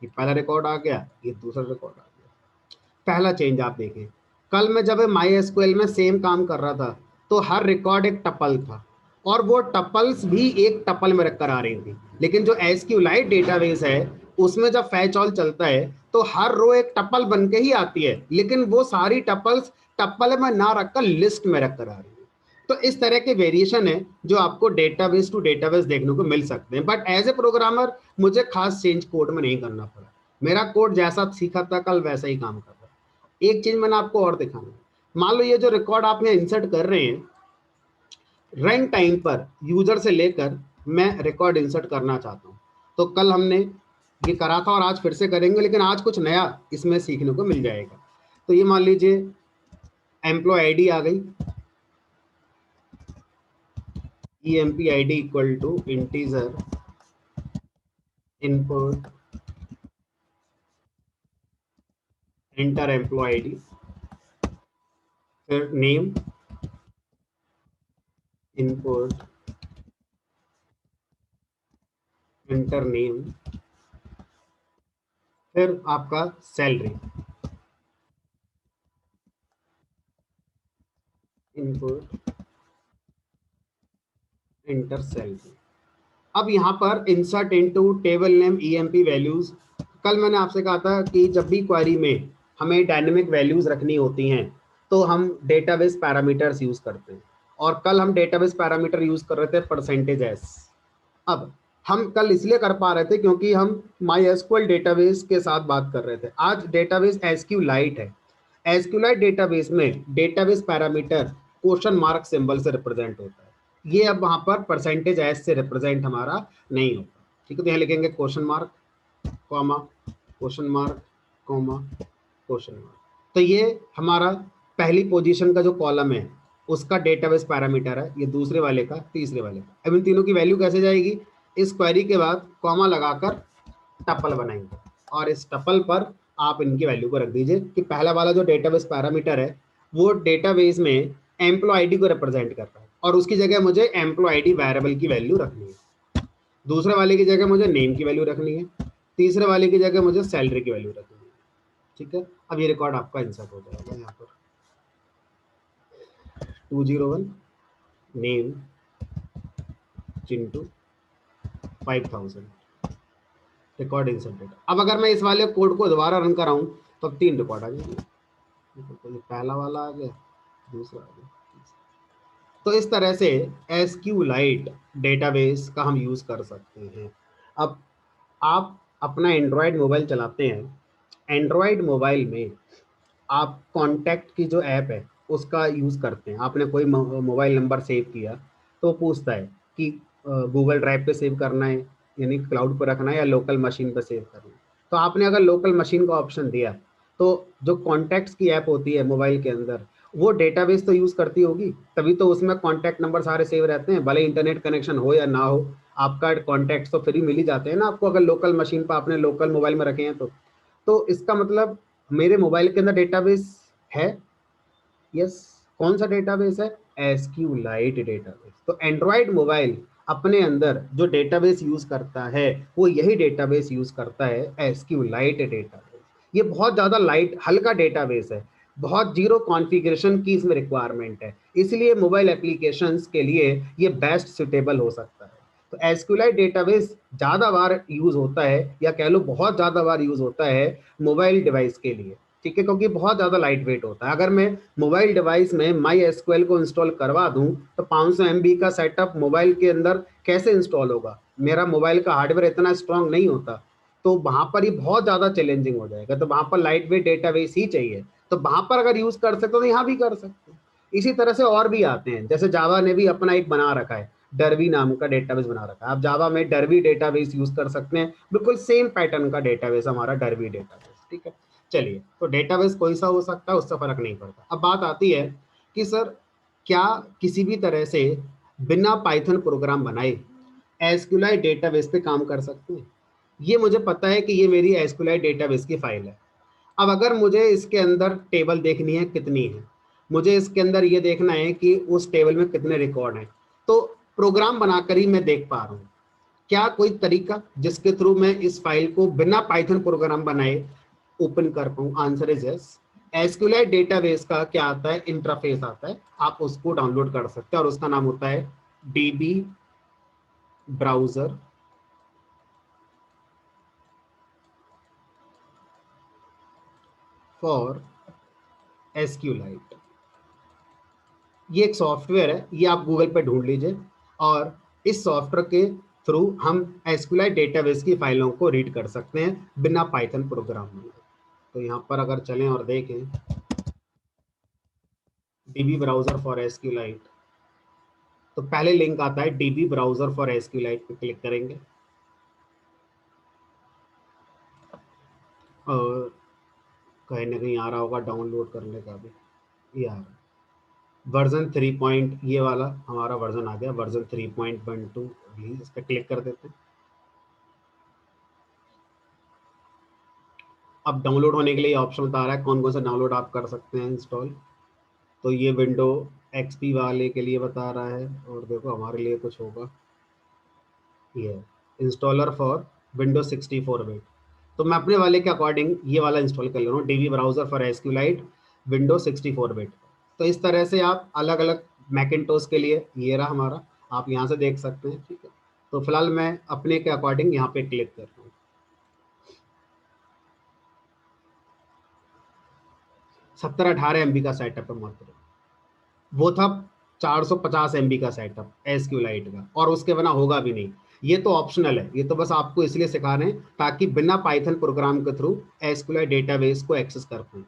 ये पहला रिकॉर्ड आ गया, ये दूसरा रिकॉर्ड आ गया। पहला चेंज आप देखें, कल मैं जब MySQL में सेम काम कर रहा था तो हर रिकॉर्ड एक टपल था, और वो टपल्स भी एक टपल में रखकर आ रही थी। लेकिन जो SQLite डेटाबेस है उसमें जब फैच ऑल चलता है तो हर रो एक टपल बन के ही आती है, लेकिन वो सारी टपल्स टपल में ना रखकर लिस्ट में रखकर आ रही है। तो इस तरह के वेरिएशन है जो आपको डेटाबेस टू डेटाबेस देखने को मिल सकते हैं। बट एज ए प्रोग्रामर मुझे खास चेंज कोड में नहीं करना पड़ा, मेरा कोड जैसा सीखा था कल वैसा ही काम कर रहा है। एक चीज मैंने आपको और दिखाना है, मान लो ये जो रिकॉर्ड आप यहाँ इंसर्ट कर रहे हैं, रन टाइम पर यूजर से लेकर मैं रिकॉर्ड इंसर्ट करना चाहता हूँ, तो कल हमने ये करा था और आज फिर से करेंगे, लेकिन आज कुछ नया इसमें सीखने को मिल जाएगा। तो ये मान लीजिए एम्प्लॉय आईडी आ गई, emp id equal to integer input enter employee ID, फिर नेम इनपुट एंटर नेम, फिर आपका सैलरी इनपुट एंटर सैलरी। अब यहाँ पर insert into table name EMP values. कल मैंने आपसे कहा था कि जब भी क्वेरी में हमें डायनेमिक वैल्यूज रखनी होती हैं तो हम डेटाबेस पैरामीटर्स यूज करते हैं, और कल हम डेटाबेस पैरामीटर यूज कर रहे थे परसेंटेज एस। अब हम कल इसलिए कर पा रहे थे क्योंकि हम माई एसक्यूएल डेटाबेस के साथ बात कर रहे थे। आज डेटाबेस एसक्यू लाइट है। एसक्यू लाइट डेटाबेस में database parameter question mark symbol से रिप्रेजेंट होता है। ये अब वहां पर परसेंटेज एस से रिप्रेजेंट हमारा नहीं होता। ठीक है, तो यहाँ लिखेंगे question mark comma question mark comma question mark. तो ये हमारा पहली पोजीशन का जो कॉलम है उसका डेटाबेस पैरामीटर है, ये दूसरे वाले का, तीसरे वाले का। अब इन तीनों की वैल्यू कैसे जाएगी? इस क्वेरी के बाद कॉमा लगाकर टपल बनाएंगे, और इस टपल पर आप इनकी वैल्यू को रख दीजिए कि पहला वाला जो डेटाबेस पैरामीटर है वो डेटाबेस में एम्प्लॉय आईडी को रिप्रेजेंट कर रहा है, और उसकी जगह मुझे एम्प्लॉय आईडी वेरिएबल की वैल्यू रखनी है। दूसरे वाले की जगह मुझे नेम की वैल्यू रखनी है। तीसरे वाले की जगह मुझे सैलरी की वैल्यू रखनी है। ठीक है, अब ये रिकॉर्ड आपका इंसर्ट हो जाएगा यहाँ पर 201 नेम चिंटू 5000 रिकॉर्ड इंसर्टेड। अब अगर मैं इस वाले कोड को दोबारा रन कराऊं तो अब 3 रिकॉर्ड आ जाएंगे। तो ये पहला वाला आ गया, दूसरा आ गया। तो इस तरह से एसक्यूलाइट डेटाबेस का हम यूज कर सकते हैं। अब आप अपना एंड्रॉयड मोबाइल चलाते हैं, एंड्रॉयड मोबाइल में आप कॉन्टैक्ट की जो ऐप है उसका यूज़ करते हैं। आपने कोई मोबाइल नंबर सेव किया तो पूछता है कि गूगल ड्राइव पे सेव करना है, यानी क्लाउड पर रखना है, या लोकल मशीन पर सेव करना है। तो आपने अगर लोकल मशीन का ऑप्शन दिया तो जो कॉन्टैक्ट्स की ऐप होती है मोबाइल के अंदर वो डेटाबेस तो यूज़ करती होगी, तभी तो उसमें कॉन्टैक्ट नंबर सारे सेव रहते हैं, भले इंटरनेट कनेक्शन हो या ना हो। आपका कॉन्टैक्ट्स तो फ्री मिल ही जाते हैं ना आपको, अगर लोकल मशीन पर आपने लोकल मोबाइल में रखे हैं तो इसका मतलब मेरे मोबाइल के अंदर डेटाबेस है। यस, कौन सा डेटाबेस है? SQLite database. तो एंड्रॉयड मोबाइल अपने अंदर जो डेटाबेस यूज करता है वो यही डेटाबेस यूज करता है, एसक्यूलाइट डेटाबेस। ये बहुत ज्यादा लाइट हल्का डेटाबेस है, बहुत जीरो कॉन्फ़िगरेशन की इसमें रिक्वायरमेंट है, इसलिए मोबाइल एप्लीकेशंस के लिए ये बेस्ट सुटेबल हो सकता है। तो एसक्यूलाइट डेटाबेस ज़्यादा बार यूज होता है, या कह लो बहुत ज़्यादा बार यूज होता है मोबाइल डिवाइस के लिए। ठीक है, क्योंकि बहुत ज़्यादा लाइट वेट होता है। अगर मैं मोबाइल डिवाइस में माई एसक्यूएल को इंस्टॉल करवा दूं तो 500 MB का सेटअप मोबाइल के अंदर कैसे इंस्टॉल होगा? मेरा मोबाइल का हार्डवेयर इतना स्ट्रांग नहीं होता, तो वहां पर ये बहुत ज़्यादा चैलेंजिंग हो जाएगा। तो वहां पर लाइट वेट डेटाबेस ही चाहिए। तो वहां पर अगर यूज कर सकते हो तो यहाँ भी कर सकते हैं। इसी तरह से और भी आते हैं, जैसे जावा ने भी अपना एक बना रखा है, डरवी नाम का डेटाबेस बना रखा है। आप जावा में डरवी डेटाबेस यूज कर सकते हैं, बिल्कुल सेम पैटर्न का डेटाबेस हमारा डरवी डेटाबेस। ठीक है, चलिए, तो डेटाबेस कोई सा हो सकता है, उससे फर्क नहीं पड़ता। अब बात आती है कि सर क्या किसी भी तरह से बिना पाइथन प्रोग्राम बनाए एसक्यूएल डेटाबेस पे काम कर सकते हैं? ये मुझे पता है कि ये मेरी एसक्यूएल डेटाबेस की फाइल है। अब अगर मुझे इसके अंदर टेबल देखनी है कितनी है, मुझे इसके अंदर ये देखना है कि उस टेबल में कितने रिकॉर्ड हैं, तो प्रोग्राम बनाकर ही मैं देख पा रहा हूँ। क्या कोई तरीका जिसके थ्रू मैं इस फाइल को बिना पाइथन प्रोग्राम बनाए ओपन कर पाऊँ? Answer is yes. SQL database का क्या आता है? इंटरफेस आता है, आप उसको डाउनलोड कर सकते हैं, और उसका नाम होता है डीबी ब्राउजर फॉर एसक्यूएलाइट। ये एक सॉफ्टवेयर है, ये आप गूगल पे ढूंढ लीजिए, और इस सॉफ्टवेयर के थ्रू हम एसक्यूएल डेटाबेस की फाइलों को रीड कर सकते हैं बिना पाइथन प्रोग्राम में। तो यहाँ पर अगर चलें और देखें डीबी ब्राउजर फॉर एसक्यूएलाइट, तो पहले लिंक आता है डीबी ब्राउजर फॉर एसक्यूएलाइट पे क्लिक करेंगे, और कहीं ना कहीं आ रहा होगा डाउनलोड करने का भी, ये आ रहा है। वर्जन 3 पॉइंट, ये वाला हमारा वर्जन आ गया, वर्जन 3.12 रिलीज। इस पर क्लिक कर देते हैं। अब डाउनलोड होने के लिए ऑप्शन बता रहा है कौन कौन सा डाउनलोड आप कर सकते हैं इंस्टॉल। तो ये विंडो एक्सपी वाले के लिए बता रहा है, और देखो हमारे लिए कुछ होगा, ये इंस्टॉलर फॉर विंडो 64 बिट। तो मैं अपने वाले के अकॉर्डिंग ये वाला इंस्टॉल कर ले रहा हूँ, DB browser for SQLite window 64 bit. तो इस तरह से आप अलग अलग मैकिन्टोश के लिए, ये रहा हमारा, आप यहाँ से देख सकते हैं। ठीक है, तो फिलहाल मैं अपने के अकॉर्डिंग यहाँ पे क्लिक कर रहा हूँ। 17-18 MB का सेटअप है मात्र, वो था 450 MB का सेटअप एसक्यूलाइट का, और उसके बिना होगा भी नहीं। ये तो ऑप्शनल है, ये तो बस आपको इसलिए सिखा रहे हैं ताकि बिना पाइथन प्रोग्राम के थ्रू एसक्यूलाइट डेटाबेस को एक्सेस कर पाए।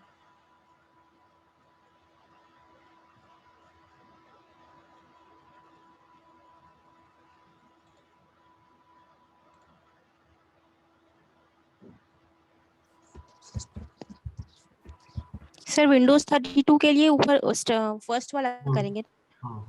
सर विंडोज 32 के लिए ऊपर फर्स्ट वाला हाँ करेंगे। हाँ।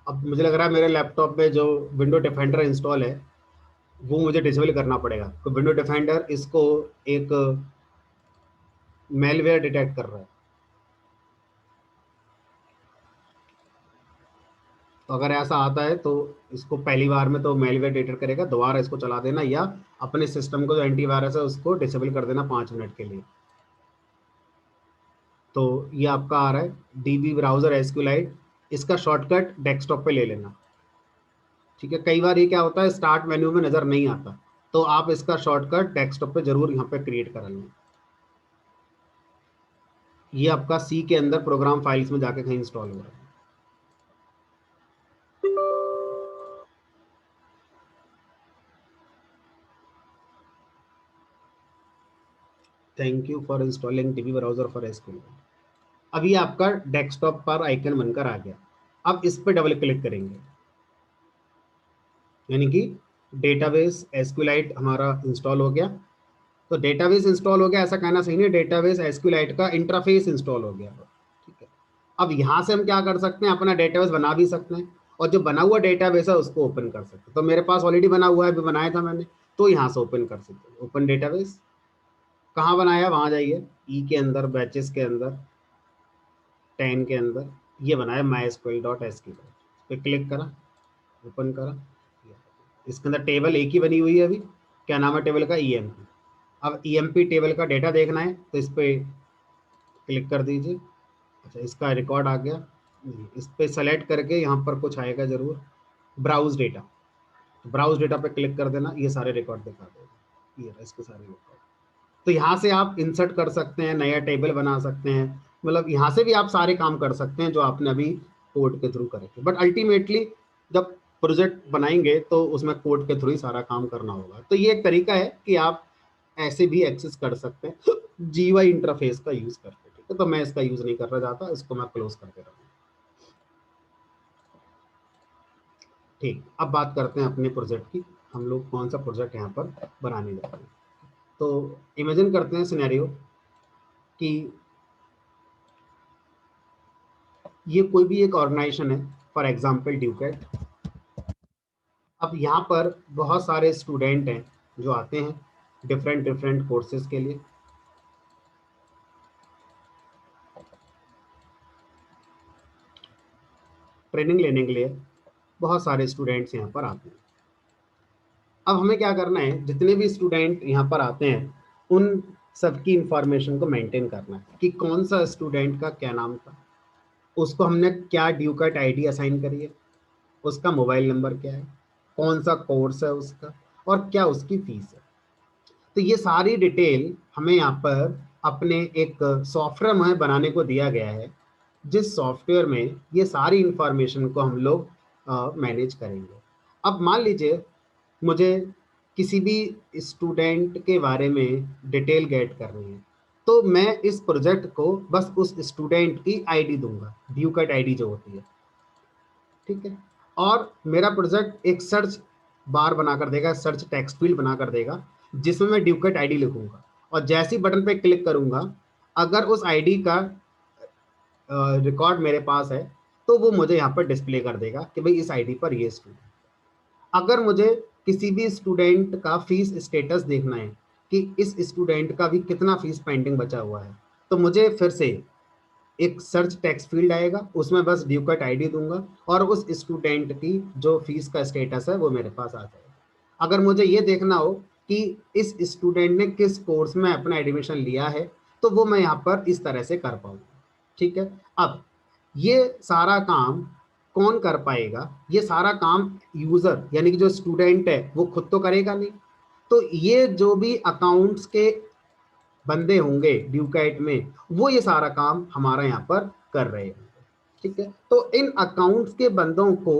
अब मुझे लग रहा है मेरे लैपटॉप में जो विंडो डिफेंडर इंस्टॉल है वो मुझे डिसेबल करना पड़ेगा। तो विंडो डिफेंडर इसको एक मेलवेयर डिटेक्ट कर रहा है। तो अगर ऐसा आता है तो इसको पहली बार में तो मेलवेयर डिटेक्ट करेगा, दोबारा इसको चला देना, या अपने सिस्टम को जो एंटीवायरस है उसको डिसेबल कर देना 5 मिनट के लिए। तो ये आपका आ रहा है डीबी ब्राउजर एसक्यूलाइट, इसका शॉर्टकट डेस्कटॉप पे ले लेना। ठीक है, कई बार ये क्या होता है स्टार्ट मेन्यू में नजर नहीं आता, तो आप इसका शॉर्टकट डेस्कटॉप पे जरूर यहाँ पे क्रिएट कर लें। ये आपका सी के अंदर प्रोग्राम फाइल्स में जाके कहीं इंस्टॉल हो रहा है। Thank you for installing dB browser for SQL. अब ये आपका डेस्कटॉप पर आइकन बनकर आ गया। अब इस पे डबल क्लिक करेंगे, यानी कि डेटाबेस एसक्यूलाइट हमारा इंस्टॉल हो गया। तो डेटाबेस इंस्टॉल हो गया ऐसा कहना सही नहीं, डेटाबेस एसक्यूलाइट का इंटरफेस इंस्टॉल हो गया। ठीक है, अब यहाँ से हम क्या कर सकते हैं, अपना डेटाबेस बना भी सकते हैं, और जो बना हुआ डेटाबेस है उसको ओपन कर सकते हैं। तो मेरे पास ऑलरेडी बना हुआ है, अभी बनाया था मैंने, तो यहाँ से ओपन कर सकते हैं। ओपन डेटाबेस कहाँ बनाया, वहाँ जाइए, ई के अंदर, बैचेस के अंदर, 10 के अंदर ये बनाया mysql.sql पे क्लिक करा, ओपन करा। इसके अंदर टेबल एक ही बनी हुई है अभी, क्या नाम है टेबल का, ईएमपी। अब ईएमपी टेबल का डेटा देखना है तो इस पे क्लिक कर दीजिए। अच्छा, इसका रिकॉर्ड आ गया, इस पे सेलेक्ट करके यहाँ पर कुछ आएगा जरूर, ब्राउज डेटा। तो ब्राउज डेटा पे क्लिक कर देना, ये सारे रिकॉर्ड दिखा देगा, ये इसके सारे रिकॉर्ड। तो यहाँ से आप इंसर्ट कर सकते हैं, नया टेबल बना सकते हैं, मतलब यहाँ से भी आप सारे काम कर सकते हैं जो आपने अभी कोड के थ्रू करे थे। बट अल्टीमेटली जब प्रोजेक्ट बनाएंगे तो उसमें कोड के थ्रू ही सारा काम करना होगा। तो ये एक तरीका है कि आप ऐसे भी एक्सेस कर सकते हैं जीवाई इंटरफेस का यूज करके। ठीक है, तो मैं इसका यूज नहीं करना चाहता, इसको मैं क्लोज करके रखूँ। ठीक, अब बात करते हैं अपने प्रोजेक्ट की, हम लोग कौन सा प्रोजेक्ट यहाँ पर बनाने जा रहे हैं। तो इमेजिन करते हैं सिनेरियो कि ये कोई भी एक ऑर्गेनाइजेशन है, फॉर एग्जांपल ड्यूकेट। अब यहाँ पर बहुत सारे स्टूडेंट हैं जो आते हैं डिफरेंट डिफरेंट कोर्सेज के लिए। ट्रेनिंग लेने के लिए बहुत सारे स्टूडेंट्स यहाँ पर आते हैं। अब हमें क्या करना है, जितने भी स्टूडेंट यहाँ पर आते हैं उन सबकी इंफॉर्मेशन को मेंटेन करना है कि कौन सा स्टूडेंट का क्या नाम था, उसको हमने क्या ड्यूकेट आईडी असाइन करी है, उसका मोबाइल नंबर क्या है, कौन सा कोर्स है उसका, और क्या उसकी फीस है। तो ये सारी डिटेल हमें यहाँ पर अपने एक सॉफ्टवेयर में बनाने को दिया गया है, जिस सॉफ्टवेयर में ये सारी इंफॉर्मेशन को हम लोग मैनेज करेंगे। अब मान लीजिए मुझे किसी भी स्टूडेंट के बारे में डिटेल गेट करनी है, तो मैं इस प्रोजेक्ट को बस उस स्टूडेंट की आईडी दूंगा, ड्यू कैट आईडी जो होती है, ठीक है। और मेरा प्रोजेक्ट एक सर्च बार बनाकर देगा, सर्च टेक्स्ट फील्ड बनाकर देगा, जिसमें मैं ड्यू कैट आईडी लिखूंगा, और जैसे ही बटन पे क्लिक करूंगा, अगर उस आईडी का रिकॉर्ड मेरे पास है तो वो मुझे यहाँ पर डिस्प्ले कर देगा कि भाई इस आईडी पर ये स्टूडेंट। अगर मुझे किसी भी स्टूडेंट का फीस स्टेटस देखना है कि इस स्टूडेंट का भी कितना फीस पेंडिंग बचा हुआ है, तो मुझे फिर से एक सर्च टेक्स्ट फील्ड आएगा, उसमें बस ड्यू कैट आईडी दूंगा और उस स्टूडेंट की जो फीस का स्टेटस है वो मेरे पास आ जाएगा। अगर मुझे ये देखना हो कि इस स्टूडेंट ने किस कोर्स में अपना एडमिशन लिया है, तो वो मैं यहाँ पर इस तरह से कर पाऊंगा, ठीक है। अब ये सारा काम कौन कर पाएगा? ये सारा काम यूजर यानी कि जो स्टूडेंट है वो खुद तो करेगा नहीं, तो ये जो भी अकाउंट्स के बंदे होंगे ड्यू कैट में, वो ये सारा काम हमारा यहाँ पर कर रहे होंगे, ठीक है। तो इन अकाउंट्स के बंदों को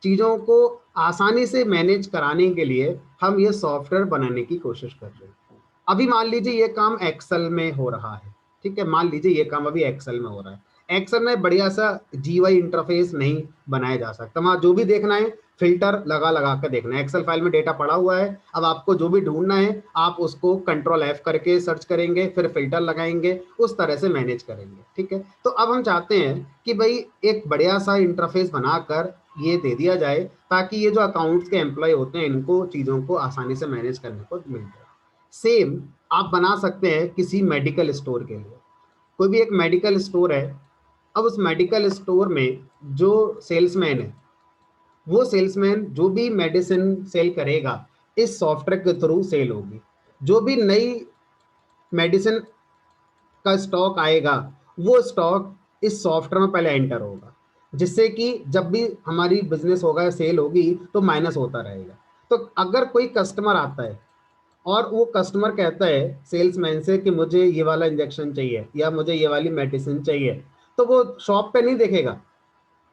चीज़ों को आसानी से मैनेज कराने के लिए हम ये सॉफ्टवेयर बनाने की कोशिश कर रहे हैं। अभी मान लीजिए ये काम एक्सेल में हो रहा है, ठीक है, मान लीजिए ये काम अभी एक्सेल में हो रहा है। एक्सेल में बढ़िया सा जीयूआई इंटरफेस नहीं बनाया जा सकता, वहाँ जो भी देखना है फिल्टर लगा लगा कर देखना है। एक्सेल फाइल में डेटा पड़ा हुआ है, अब आपको जो भी ढूंढना है आप उसको कंट्रोल एफ करके सर्च करेंगे, फिर फिल्टर लगाएंगे, उस तरह से मैनेज करेंगे, ठीक है। तो अब हम चाहते हैं कि भाई एक बढ़िया सा इंटरफेस बनाकर ये दे दिया जाए, ताकि ये जो अकाउंट्स के एम्प्लॉय होते हैं इनको चीज़ों को आसानी से मैनेज करने को मिल जाए। सेम आप बना सकते हैं किसी मेडिकल स्टोर के लिए। कोई भी एक मेडिकल स्टोर है, अब उस मेडिकल स्टोर में जो सेल्समैन है, वो सेल्समैन जो भी मेडिसिन सेल करेगा इस सॉफ्टवेयर के थ्रू सेल होगी। जो भी नई मेडिसिन का स्टॉक आएगा वो स्टॉक इस सॉफ्टवेयर में पहले एंटर होगा, जिससे कि जब भी हमारी बिजनेस होगा, सेल होगी, तो माइनस होता रहेगा। तो अगर कोई कस्टमर आता है और वो कस्टमर कहता है सेल्समैन से कि मुझे ये वाला इंजेक्शन चाहिए या मुझे ये वाली मेडिसिन चाहिए, तो वो शॉप पे नहीं देखेगा,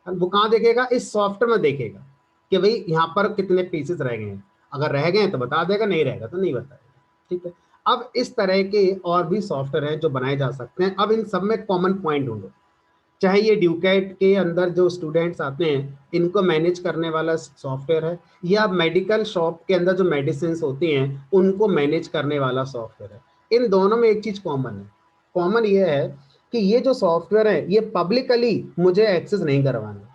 वो कहाँ देखेगा? इस सॉफ्टवेयर में देखेगा कि भाई यहाँ पर कितने पीसेस रह गए हैं। अगर रह गए तो बता देगा, नहीं रहेगा तो नहीं बताएगा, ठीक है। अब इस तरह के और भी सॉफ्टवेयर हैं जो बनाए जा सकते हैं। अब इन सब में कॉमन पॉइंट होंगे, चाहे ये ड्यूकैट के अंदर जो स्टूडेंट्स आते हैं इनको मैनेज करने वाला सॉफ्टवेयर है, या मेडिकल शॉप के अंदर जो मेडिसिन होती हैं उनको मैनेज करने वाला सॉफ्टवेयर है। इन दोनों में एक चीज कॉमन है, कॉमन ये है कि ये जो सॉफ्टवेयर है ये पब्लिकली मुझे एक्सेस नहीं करवाना।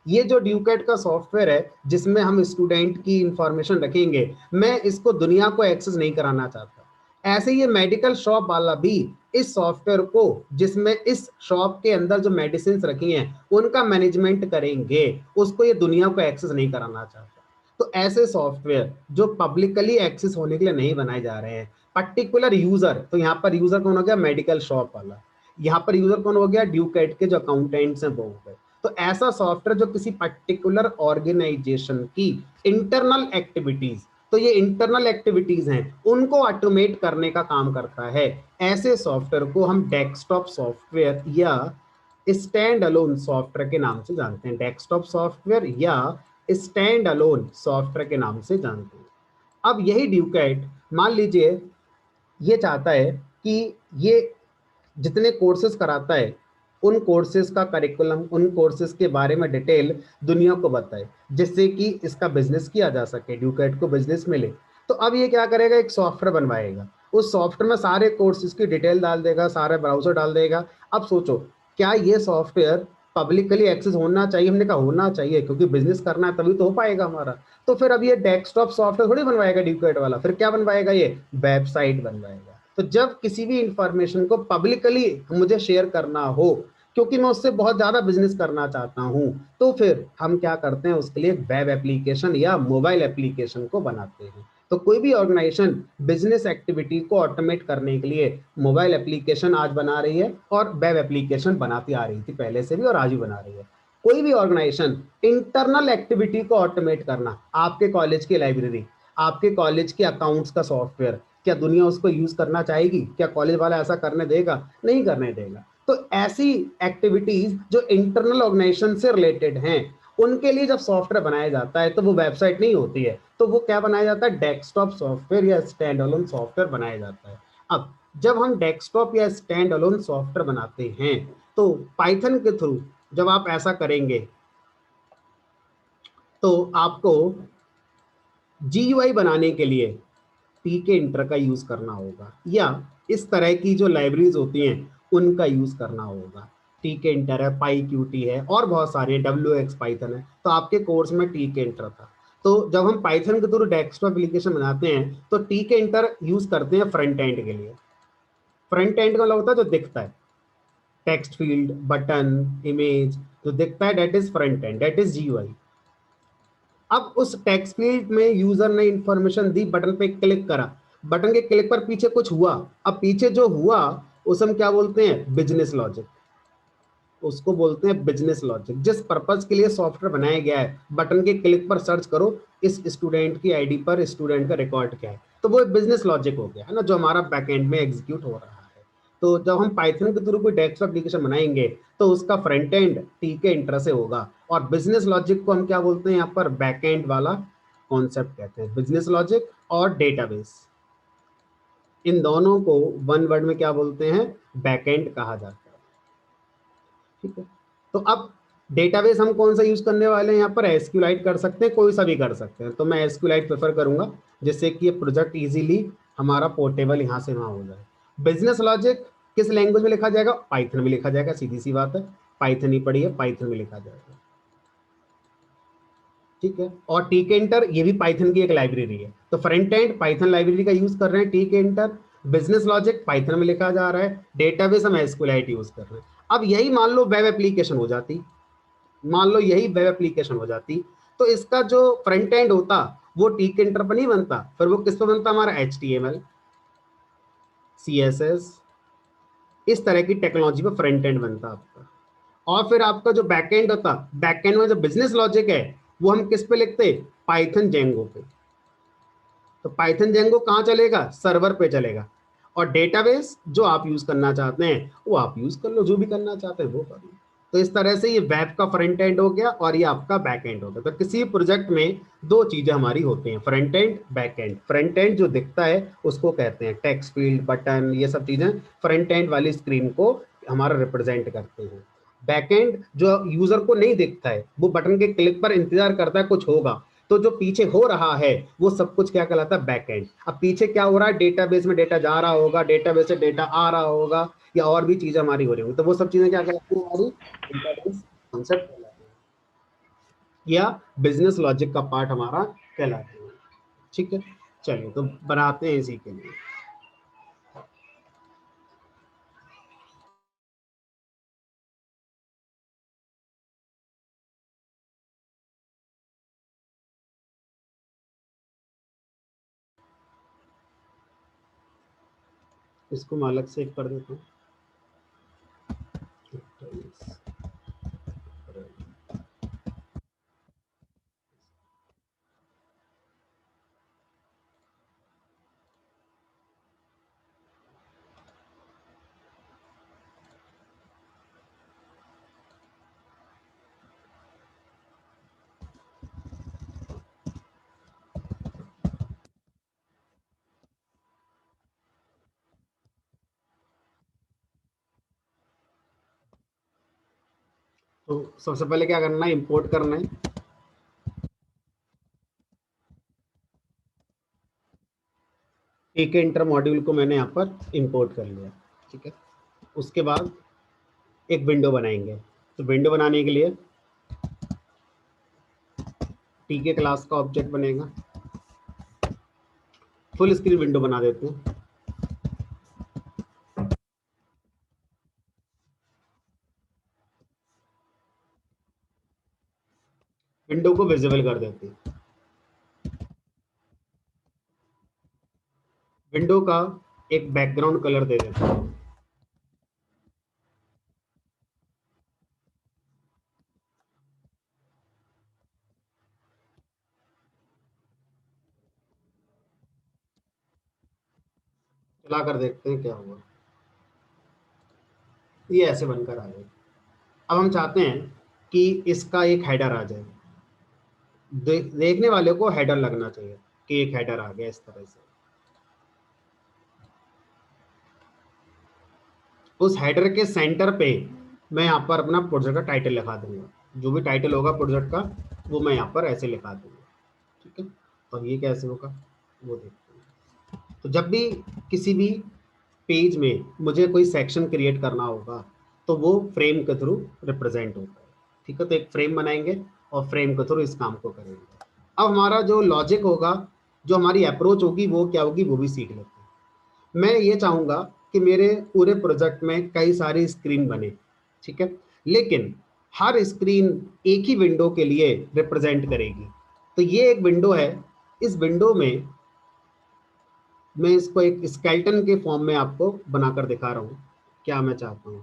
ये जो ड्यूकैट का सॉफ्टवेयर है जिसमें हम स्टूडेंट की इंफॉर्मेशन रखेंगे, मैं इसको दुनिया को एक्सेस नहीं कराना चाहता। ऐसे ये मेडिकल शॉप वाला भी इस सॉफ्टवेयर को, जिसमें इस शॉप के अंदर जो मेडिसिन रखी हैं उनका मैनेजमेंट करेंगे, उसको ये दुनिया को एक्सेस नहीं कराना चाहता। तो ऐसे सॉफ्टवेयर जो पब्लिकली एक्सेस होने के लिए नहीं बनाए जा रहे हैं, पर्टिकुलर यूजर, तो यहाँ पर यूजर कौन हो गया? मेडिकल शॉप वाला। यहाँ पर यूजर कौन हो गया? ड्यूकैट के जो अकाउंटेंट्स हैं वो हो गए। तो ऐसा सॉफ्टवेयर जो किसी पर्टिकुलर ऑर्गेनाइजेशन की इंटरनल एक्टिविटीज, तो ये इंटरनल एक्टिविटीज हैं, उनको ऑटोमेट करने का काम करता है। ऐसे सॉफ्टवेयर को हम डेस्कटॉप सॉफ्टवेयर या स्टैंड अलोन सॉफ्टवेयर के नाम से जानते हैं। डेस्कटॉप सॉफ्टवेयर या स्टैंड अलोन सॉफ्टवेयर के नाम से जानते हैं। अब यही ड्यूकैट मान लीजिए ये चाहता है कि ये जितने कोर्सेज कराता है उन कोर्सेज का करिकुलम, उन कोर्सेज के बारे में डिटेल दुनिया को बताए, जिससे कि इसका बिजनेस किया जा सके, ड्यूकैट को बिजनेस मिले। तो अब ये क्या करेगा? एक सॉफ्टवेयर बनवाएगा, उस सॉफ्टवेयर में सारे कोर्सेज की डिटेल डाल देगा, सारे ब्राउजर डाल देगा। अब सोचो, क्या ये सॉफ्टवेयर पब्लिकली एक्सेस होना चाहिए? हमने कहा होना चाहिए, क्योंकि बिजनेस करना है तभी तो हो पाएगा हमारा। तो फिर अब ये डेस्कटॉप सॉफ्टवेयर थोड़ी बनवाएगा ड्यूकैट वाला, फिर क्या बनवाएगा? ये वेबसाइट बनवाएगा। तो जब किसी भी इंफॉर्मेशन को पब्लिकली मुझे शेयर करना हो, क्योंकि मैं उससे बहुत ज्यादा बिजनेस करना चाहता हूं, तो फिर हम क्या करते हैं? उसके लिए वेब एप्लीकेशन या मोबाइल एप्लीकेशन को बनाते हैं। तो कोई भी ऑर्गेनाइजेशन बिजनेस एक्टिविटी को ऑटोमेट करने के लिए मोबाइल एप्लीकेशन आज बना रही है, और वेब एप्लीकेशन बनाती आ रही थी पहले से भी और आज भी बना रही है। कोई भी ऑर्गेनाइजेशन इंटरनल एक्टिविटी को ऑटोमेट करना, आपके कॉलेज की लाइब्रेरी, आपके कॉलेज के अकाउंट्स का सॉफ्टवेयर, क्या दुनिया उसको यूज करना चाहेगी? क्या कॉलेज वाला ऐसा करने देगा? नहीं करने देगा। तो ऐसी एक्टिविटीज जो इंटरनल ऑर्गेनाइजेशन से रिलेटेड हैं, उनके लिए जब सॉफ्टवेयर बनाया जाता है तो वो वेबसाइट नहीं होती है, तो वो क्या बनाया जाता है? डेस्कटॉप सॉफ्टवेयर या स्टैंड अलोन सॉफ्टवेयर बनाया जाता है। अब जब हम डेस्कटॉप या स्टैंड अलोन सॉफ्टवेयर बनाते हैं तो पाइथन के थ्रू जब आप ऐसा करेंगे तो आपको GUI बनाने के लिए टीके इंटर का यूज करना होगा, या इस तरह की जो लाइब्रेरीज होती हैं उनका यूज करना होगा। टीके इंटर है, पाईक्यूटी है, और बहुत सारे WX पाइथन है। तो आपके कोर्स में टीके इंटर था। तो जब हम पाइथन के थ्रू डेस्कटॉप एप्लीकेशन बनाते हैं तो टीके इंटर यूज करते हैं फ्रंट एंड के लिए। फ्रंट एंड का मतलब होता है जो दिखता है, टेक्स्ट फील्ड, बटन, इमेज, जो दिखता है that is front end, that is GUI। अब उस टेक्स्ट फील्ड में यूजर ने इंफॉर्मेशन दी, बटन पे क्लिक करा, बटन के क्लिक पर पीछे कुछ हुआ। अब पीछे जो हुआ उसे हम क्या बोलते हैं? Business logic. उसको बोलते हैं बिजनेस लॉजिक। जिस पर्पज के लिए सॉफ्टवेयर बनाया गया है, बटन के क्लिक पर सर्च करो इस स्टूडेंट की आईडी पर स्टूडेंट का रिकॉर्ड क्या है, तो वो बिजनेस लॉजिक हो गया है ना, जो हमारा बैकएंड में एग्जीक्यूट हो रहा है। तो जब हम पाइथन के थ्रू कोई डेस्कटॉप एप्लीकेशन बनाएंगे तो उसका फ्रंट एंड टीके इंटर से होगा, और बिजनेस लॉजिक को हम क्या बोलते हैं? यहाँ पर बैकएंड वाला कॉन्सेप्ट कहते हैं। बिजनेस लॉजिक और डेटाबेस, इन दोनों को वन वर्ड में क्या बोलते हैं? बैकएंड कहा जाता है। ठीक है। तो अब डेटाबेस हम कौन सा यूज करने वाले हैं? यहाँ पर एसक्यूलाइट कर सकते हैं, कोई सा भी कर सकते हैं। तो मैं एसक्यूलाइट प्रेफर करूंगा, जिससे कि ये प्रोजेक्ट इजीली हमारा पोर्टेबल यहाँ से वहाँ हो जाए। बिजनेस लॉजिक किस लैंग्वेज में लिखा जाएगा? पाइथन में लिखा जाएगा, सीधी सी बात है। पाइथन ही पढ़ी है, पाइथन में लिखा जाएगा। ठीक है। और टीके इंटर ये भी पाइथन की एक लाइब्रेरी है, तो फ्रंट एंड पाइथन लाइब्रेरी का यूज कर रहे हैं टीके इंटर। बिजनेस लॉजिक पाइथन में लिखा जा रहा है, डेटाबेस हम एसक्यूलाइट यूज कर रहे हैं। अब यही मान लो वेब एप्लीकेशन हो जाती, मान लो यही वेब एप्लीकेशन हो जाती, तो इसका जो फ्रंट एंड होता वो टीक इंटर पर नहीं बनता, फिर वो किस पर बनता? हमारा HTML, CSS, इस तरह की टेक्नोलॉजी पर फ्रंट एंड बनता आपका। और फिर आपका जो बैकएंड होता, बैकएंड में जो बिजनेस लॉजिक है वो हम किस पे लिखते? पाइथन जेंगो पे। तो पाइथन जेंगो कहाँ चलेगा? सर्वर पे चलेगा। और डेटाबेस जो आप यूज करना चाहते हैं वो आप यूज कर लो, जो भी करना चाहते हैं वो कर लो। तो इस तरह से ये वेब का फ्रंट एंड हो गया और ये आपका बैक एंड हो गया। तो किसी प्रोजेक्ट में दो चीजें हमारी होती हैं, front end, back and. Front end जो दिखता है उसको कहते हैं टेक्स्ट फील्ड, बटन, ये सब चीजें फ्रंट एंड वाली स्क्रीन को हमारा रिप्रेजेंट करते हैं। बैक एंड जो यूजर को नहीं दिखता है, वो बटन के क्लिक पर इंतजार करता है कुछ होगा, तो जो पीछे हो रहा है वो सब कुछ क्या कहलाता है? Back and. अब पीछे क्या हो रहा है? डेटाबेस में डेटा जा रहा होगा, डेटाबेस से डेटा आ रहा होगा, या और भी चीजें हमारी हो रही होंगी, तो वो सब चीजें क्या कहलाती है? हमारी डेटाबेस कॉन्सेप्ट कहलाती है, या बिजनेस लॉजिक का पार्ट हमारा कहलाती है। ठीक है। चलिए तो बनाते हैं इसी के लिए। इसको मैं अलग से एक कर देता हूँ। तो सबसे पहले क्या करना है? इंपोर्ट करना है। एक इंटर मॉड्यूल को मैंने यहाँ पर इंपोर्ट कर लिया। ठीक है। उसके बाद एक विंडो बनाएंगे। तो विंडो बनाने के लिए टीके क्लास का ऑब्जेक्ट बनेगा। फुल स्क्रीन विंडो बना देते हैं। विंडो को विजिबल कर देते हैं। विंडो का एक बैकग्राउंड कलर दे देते हैं। चला कर देखते हैं क्या हुआ। ये ऐसे बनकर आ जाए। अब हम चाहते हैं कि इसका एक हेडर आ जाए। देखने वाले को हेडर लगना चाहिए कि एक हेडर आ गया इस तरह से। उस हेडर के सेंटर पे मैं यहाँ पर अपना प्रोजेक्ट का टाइटल लिखा दूंगा। जो भी टाइटल होगा प्रोजेक्ट का वो मैं यहाँ पर ऐसे लिखा दूंगा। ठीक है, तो ये कैसे होगा वो देखते हैं। तो जब भी किसी भी पेज में मुझे कोई सेक्शन क्रिएट करना होगा तो वो फ्रेम के थ्रू रिप्रेजेंट होता है। ठीक है, तो एक फ्रेम बनाएंगे और फ्रेम के थ्रू इस काम को करेंगे। अब हमारा जो लॉजिक होगा, जो हमारी अप्रोच होगी वो क्या होगी वो भी सीख लेते हैं। मैं ये चाहूंगा कि मेरे पूरे प्रोजेक्ट में कई सारी स्क्रीन बने। ठीक है, लेकिन हर स्क्रीन एक ही विंडो के लिए रिप्रेजेंट करेगी। तो ये एक विंडो है, इस विंडो में मैं इसको एक स्केलेटन के फॉर्म में आपको बनाकर दिखा रहा हूं क्या मैं चाहता हूं।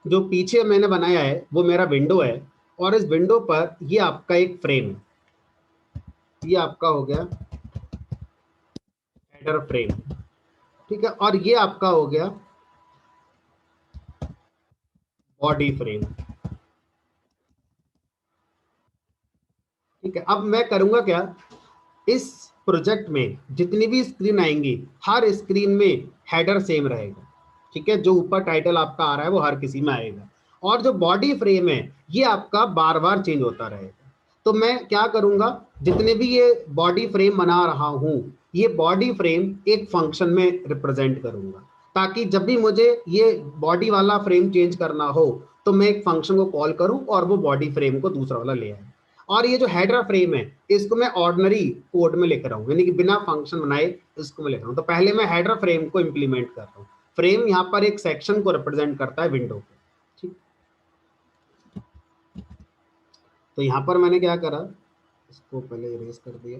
जो पीछे मैंने बनाया है वो मेरा विंडो है, और इस विंडो पर ये आपका एक फ्रेम है। ये आपका हो गया हेडर फ्रेम। ठीक है, और ये आपका हो गया बॉडी फ्रेम। ठीक है, अब मैं करूंगा क्या, इस प्रोजेक्ट में जितनी भी स्क्रीन आएंगी हर स्क्रीन में हेडर सेम रहेगा। ठीक है, जो ऊपर टाइटल आपका आ रहा है वो हर किसी में आएगा, और जो बॉडी फ्रेम है ये आपका बार बार चेंज होता रहेगा। तो मैं क्या करूंगा, जितने भी ये बॉडी फ्रेम बना रहा हूं ये बॉडी फ्रेम एक फंक्शन में रिप्रेजेंट करूंगा, ताकि जब भी मुझे ये बॉडी वाला फ्रेम चेंज करना हो तो मैं एक फंक्शन को कॉल करूं और वो बॉडी फ्रेम को दूसरा वाला ले आए। और ये जो हेडर फ्रेम है इसको मैं ऑर्डिनरी कोड में लिख रहा हूँ, यानी कि बिना फंक्शन बनाए इसको मैं लिख रहा हूँ। तो पहले मैं हेडर फ्रेम को इंप्लीमेंट कर रहा हूँ। फ्रेम यहाँ पर एक सेक्शन को रिप्रेजेंट करता है विंडो को। ठीक, तो यहाँ पर मैंने क्या करा, इसको पहले इरेज कर दिया।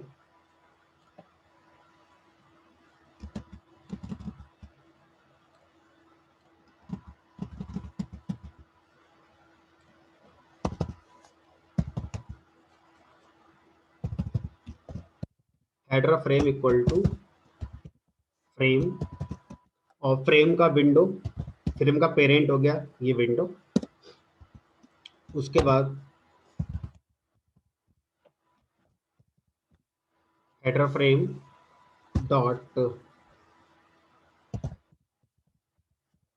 Header frame equal to frame, और फ्रेम का विंडो, फ्रेम का पेरेंट हो गया ये विंडो। उसके बाद हेडर फ्रेम डॉट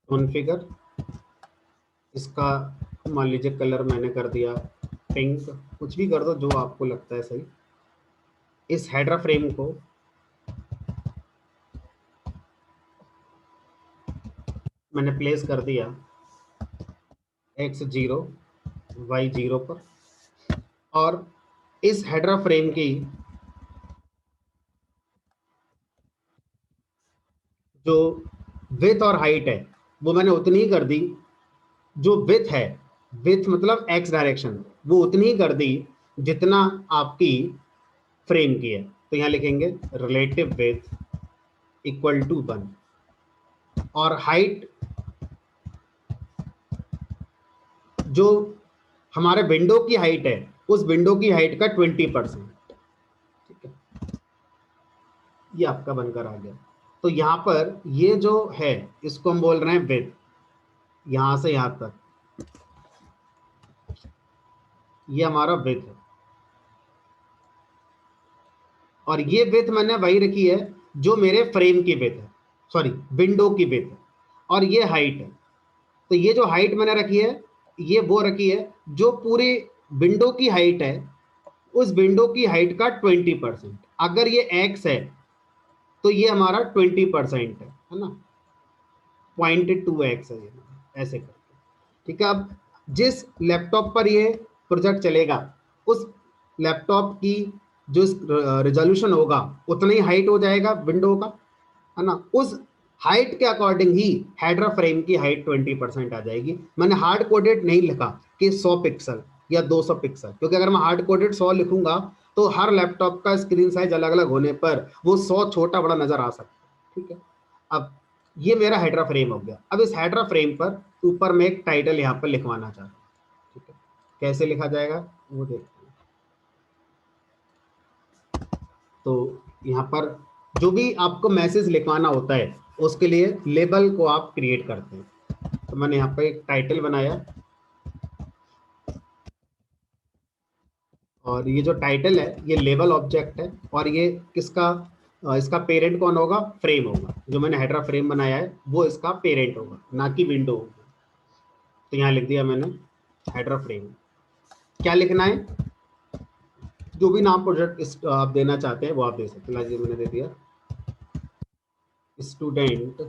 कॉन्फ़िगर, इसका मान लीजिए कलर मैंने कर दिया पिंक, कुछ भी कर दो जो आपको लगता है सही। इस हेडर फ्रेम को मैंने प्लेस कर दिया x0 y0 पर, और इस हेडर फ्रेम की जो विड्थ और हाइट है वो मैंने उतनी ही कर दी। जो विड्थ है, विड्थ मतलब x डायरेक्शन, वो उतनी ही कर दी जितना आपकी फ्रेम की है। तो यहाँ लिखेंगे रिलेटिव विड्थ इक्वल टू 1, और हाइट जो हमारे विंडो की हाइट है उस विंडो की हाइट का 20%। ठीक है, ये आपका बनकर आ गया। तो यहाँ पर ये जो है इसको हम बोल रहे हैं विड्थ, यहां से यहां तक ये हमारा विड्थ है, और ये विड्थ मैंने वही रखी है जो मेरे फ्रेम की विड्थ है, सॉरी विंडो की विड्थ है, और ये हाइट है। तो ये जो हाइट मैंने रखी है ये वो रखी है जो पूरे विंडो की हाइट है, उस विंडो की हाइट का 20%। अगर ये x है तो ये हमारा 20% है ना, 0.2x है ये, ऐसे करके। ठीक है, अब जिस लैपटॉप पर ये प्रोजेक्ट चलेगा उस लैपटॉप की जो रिजोल्यूशन होगा उतना ही हाइट हो जाएगा विंडो का, है ना। उस हाइट के अकॉर्डिंग ही हेडर फ्रेम की हाइट 20% आ जाएगी। मैंने हार्ड कोडेड नहीं लिखा कि 100 पिक्सल या 200 पिक्सल, क्योंकि अगर मैं हार्ड कोडेड 100 लिखूंगा तो हर लैपटॉप का स्क्रीन साइज अलग अलग होने पर वो 100 छोटा बड़ा नजर आ सकता है। ठीक है, अब ये मेरा हेडर फ्रेम हो गया। अब इस हेडर फ्रेम पर ऊपर मैं एक टाइटल यहाँ पर लिखवाना चाहता हूँ। ठीक है, कैसे लिखा जाएगा वो देखते हैं। तो यहाँ पर जो भी आपको मैसेज लिखवाना होता है उसके लिए लेबल को आप क्रिएट करते हैं। तो मैंने यहाँ पर एक टाइटल बनाया, और ये जो टाइटल है ये लेबल ऑब्जेक्ट है, और ये किसका इसका पेरेंट कौन होगा, फ्रेम होगा। जो मैंने हेडर फ्रेम बनाया है वो इसका पेरेंट होगा, ना कि विंडो होगा। तो यहाँ लिख दिया मैंने हेडर फ्रेम। क्या लिखना है, जो भी नाम प्रोजेक्ट आप देना चाहते हैं वो आप दे सकते हैं। मैंने दे दिया स्टूडेंट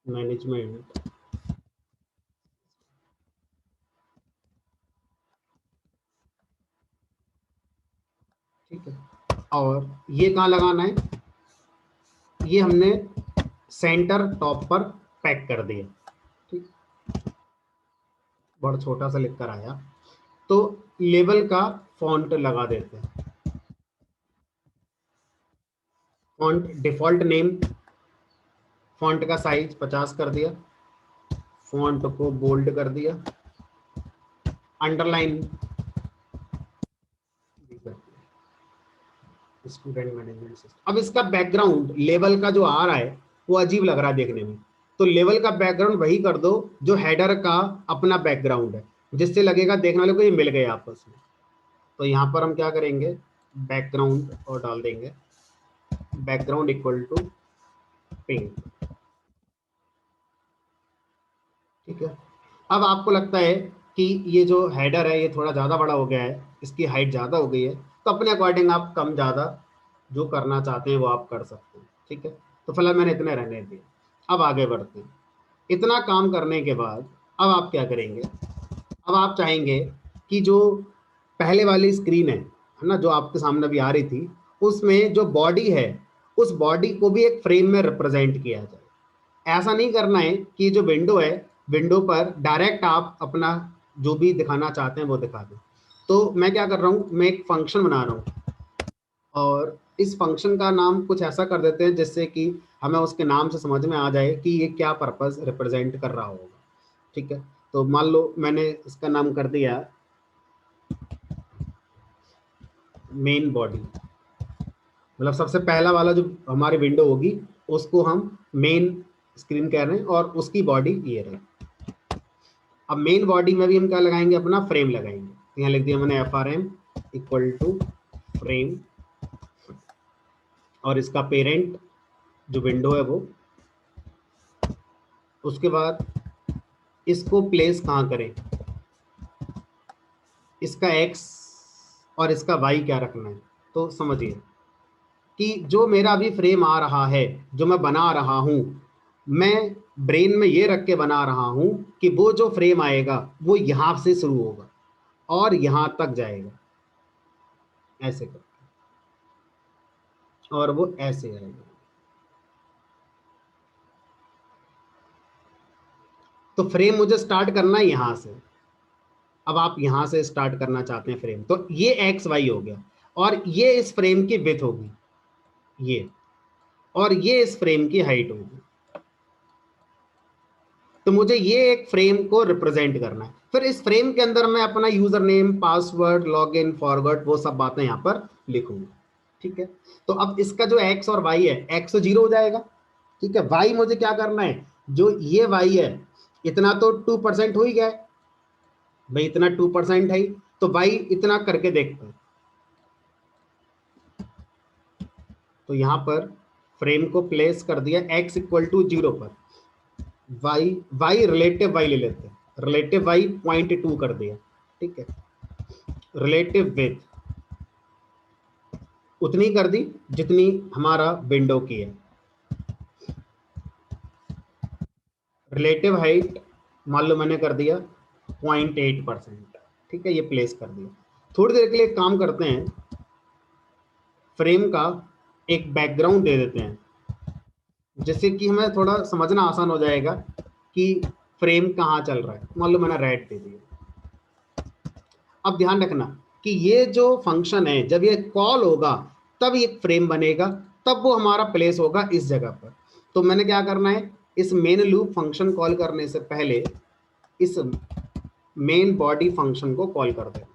मैनेजमेंट, ठीक है। और ये कहाँ लगाना है, ये हमने सेंटर टॉप पर पैक कर दिया, ठीक। बहुत छोटा सा लिख कर आया। तो लेबल का फॉन्ट लगा देते हैं, फॉन्ट डिफॉल्ट नेम, फॉन्ट का साइज 50 कर दिया, फॉन्ट को बोल्ड कर दिया, अंडरलाइन स्टूडेंट मैनेजमेंट सिस्टम। अब इसका बैकग्राउंड लेवल का जो आ रहा है वो अजीब लग रहा है देखने में, तो लेवल का बैकग्राउंड वही कर दो जो हेडर का अपना बैकग्राउंड है, जिससे लगेगा देखने वाले को ये मिल गए आपस में। तो यहाँ पर हम क्या करेंगे, बैकग्राउंड और डाल देंगे बैकग्राउंड इक्वल टू पिंक, ठीक है। अब आपको लगता है कि ये जो हेडर है ये थोड़ा ज़्यादा बड़ा हो गया है, इसकी हाइट ज़्यादा हो गई है, तो अपने अकॉर्डिंग आप कम ज़्यादा जो करना चाहते हैं वो आप कर सकते हैं, ठीक है। तो फिलहाल मैंने इतने रहने दिए। अब आगे बढ़ते हैं। इतना काम करने के बाद अब आप क्या करेंगे, अब आप चाहेंगे कि जो पहले वाली स्क्रीन है ना, जो आपके सामने भी आ रही थी, उसमें जो बॉडी है उस बॉडी को भी एक फ्रेम में रिप्रेजेंट किया जाए। ऐसा नहीं करना है कि जो विंडो है, विंडो पर डायरेक्ट आप अपना जो भी दिखाना चाहते हैं वो दिखा दें। तो मैं क्या कर रहा हूँ, मैं एक फंक्शन बना रहा हूँ, और इस फंक्शन का नाम कुछ ऐसा कर देते हैं जिससे कि हमें उसके नाम से समझ में आ जाए कि ये क्या पर्पस रिप्रेजेंट कर रहा होगा, ठीक है। तो मान लो मैंने इसका नाम कर दिया मेन बॉडी, मतलब सबसे पहला वाला जो हमारी विंडो होगी उसको हम मेन स्क्रीन कह रहे हैं, और उसकी बॉडी ये रही। अब मेन बॉडी में भी हम क्या लगाएंगे, अपना फ्रेम लगाएंगे। तो यहाँ लिख दिया मैंने FRM इक्वल टू फ्रेम, और इसका पेरेंट जो विंडो है वो, उसके बाद इसको प्लेस कहाँ करें, इसका X और इसका Y क्या रखना है। तो समझिए कि जो मेरा अभी फ्रेम आ रहा है, जो मैं बना रहा हूं, मैं ब्रेन में ये रख के बना रहा हूं कि वो जो फ्रेम आएगा वो यहां से शुरू होगा और यहां तक जाएगा, ऐसे करके, और वो ऐसे आएगा। तो फ्रेम मुझे स्टार्ट करना है यहां से। अब आप यहां से स्टार्ट करना चाहते हैं फ्रेम, तो ये XY हो गया, और ये इस फ्रेम की विड्थ होगी ये, और ये इस फ्रेम की हाइट होगी। तो मुझे ये एक फ्रेम को रिप्रेजेंट करना है। फिर इस फ्रेम के अंदर मैं अपना user name, password, login, forgot, वो सब बातें यहाँ पर लिखूंगा, ठीक है। तो अब इसका जो X और Y है, X तो 0 हो जाएगा, ठीक है। Y मुझे क्या करना है, जो ये Y है इतना तो 2% हो ही गया है भाई, इतना 2% है, तो Y इतना करके देखते हैं। तो यहाँ पर फ्रेम को प्लेस कर दिया X इक्वल टू 0 पर, y रिलेटिव y ले लेते हैं, रिलेटिव y 0.2 कर दिया, ठीक है। रिलेटिव विड्थ उतनी कर दी जितनी हमारा विंडो की है। रिलेटिव हाइट मान लो मैंने कर दिया 0.8%, ठीक है, ये प्लेस कर दिया। थोड़ी देर के लिए काम करते हैं, फ्रेम का एक बैकग्राउंड दे देते हैं, जिससे कि हमें थोड़ा समझना आसान हो जाएगा कि फ्रेम कहाँ चल रहा है। मान लो मैंने रेड दे दिया। अब ध्यान रखना कि ये जो फंक्शन है जब ये कॉल होगा तब ये फ्रेम बनेगा, तब वो हमारा प्लेस होगा इस जगह पर। तो मैंने क्या करना है, इस मेन लूप फंक्शन कॉल करने से पहले इस मेन बॉडी फंक्शन को कॉल कर देना।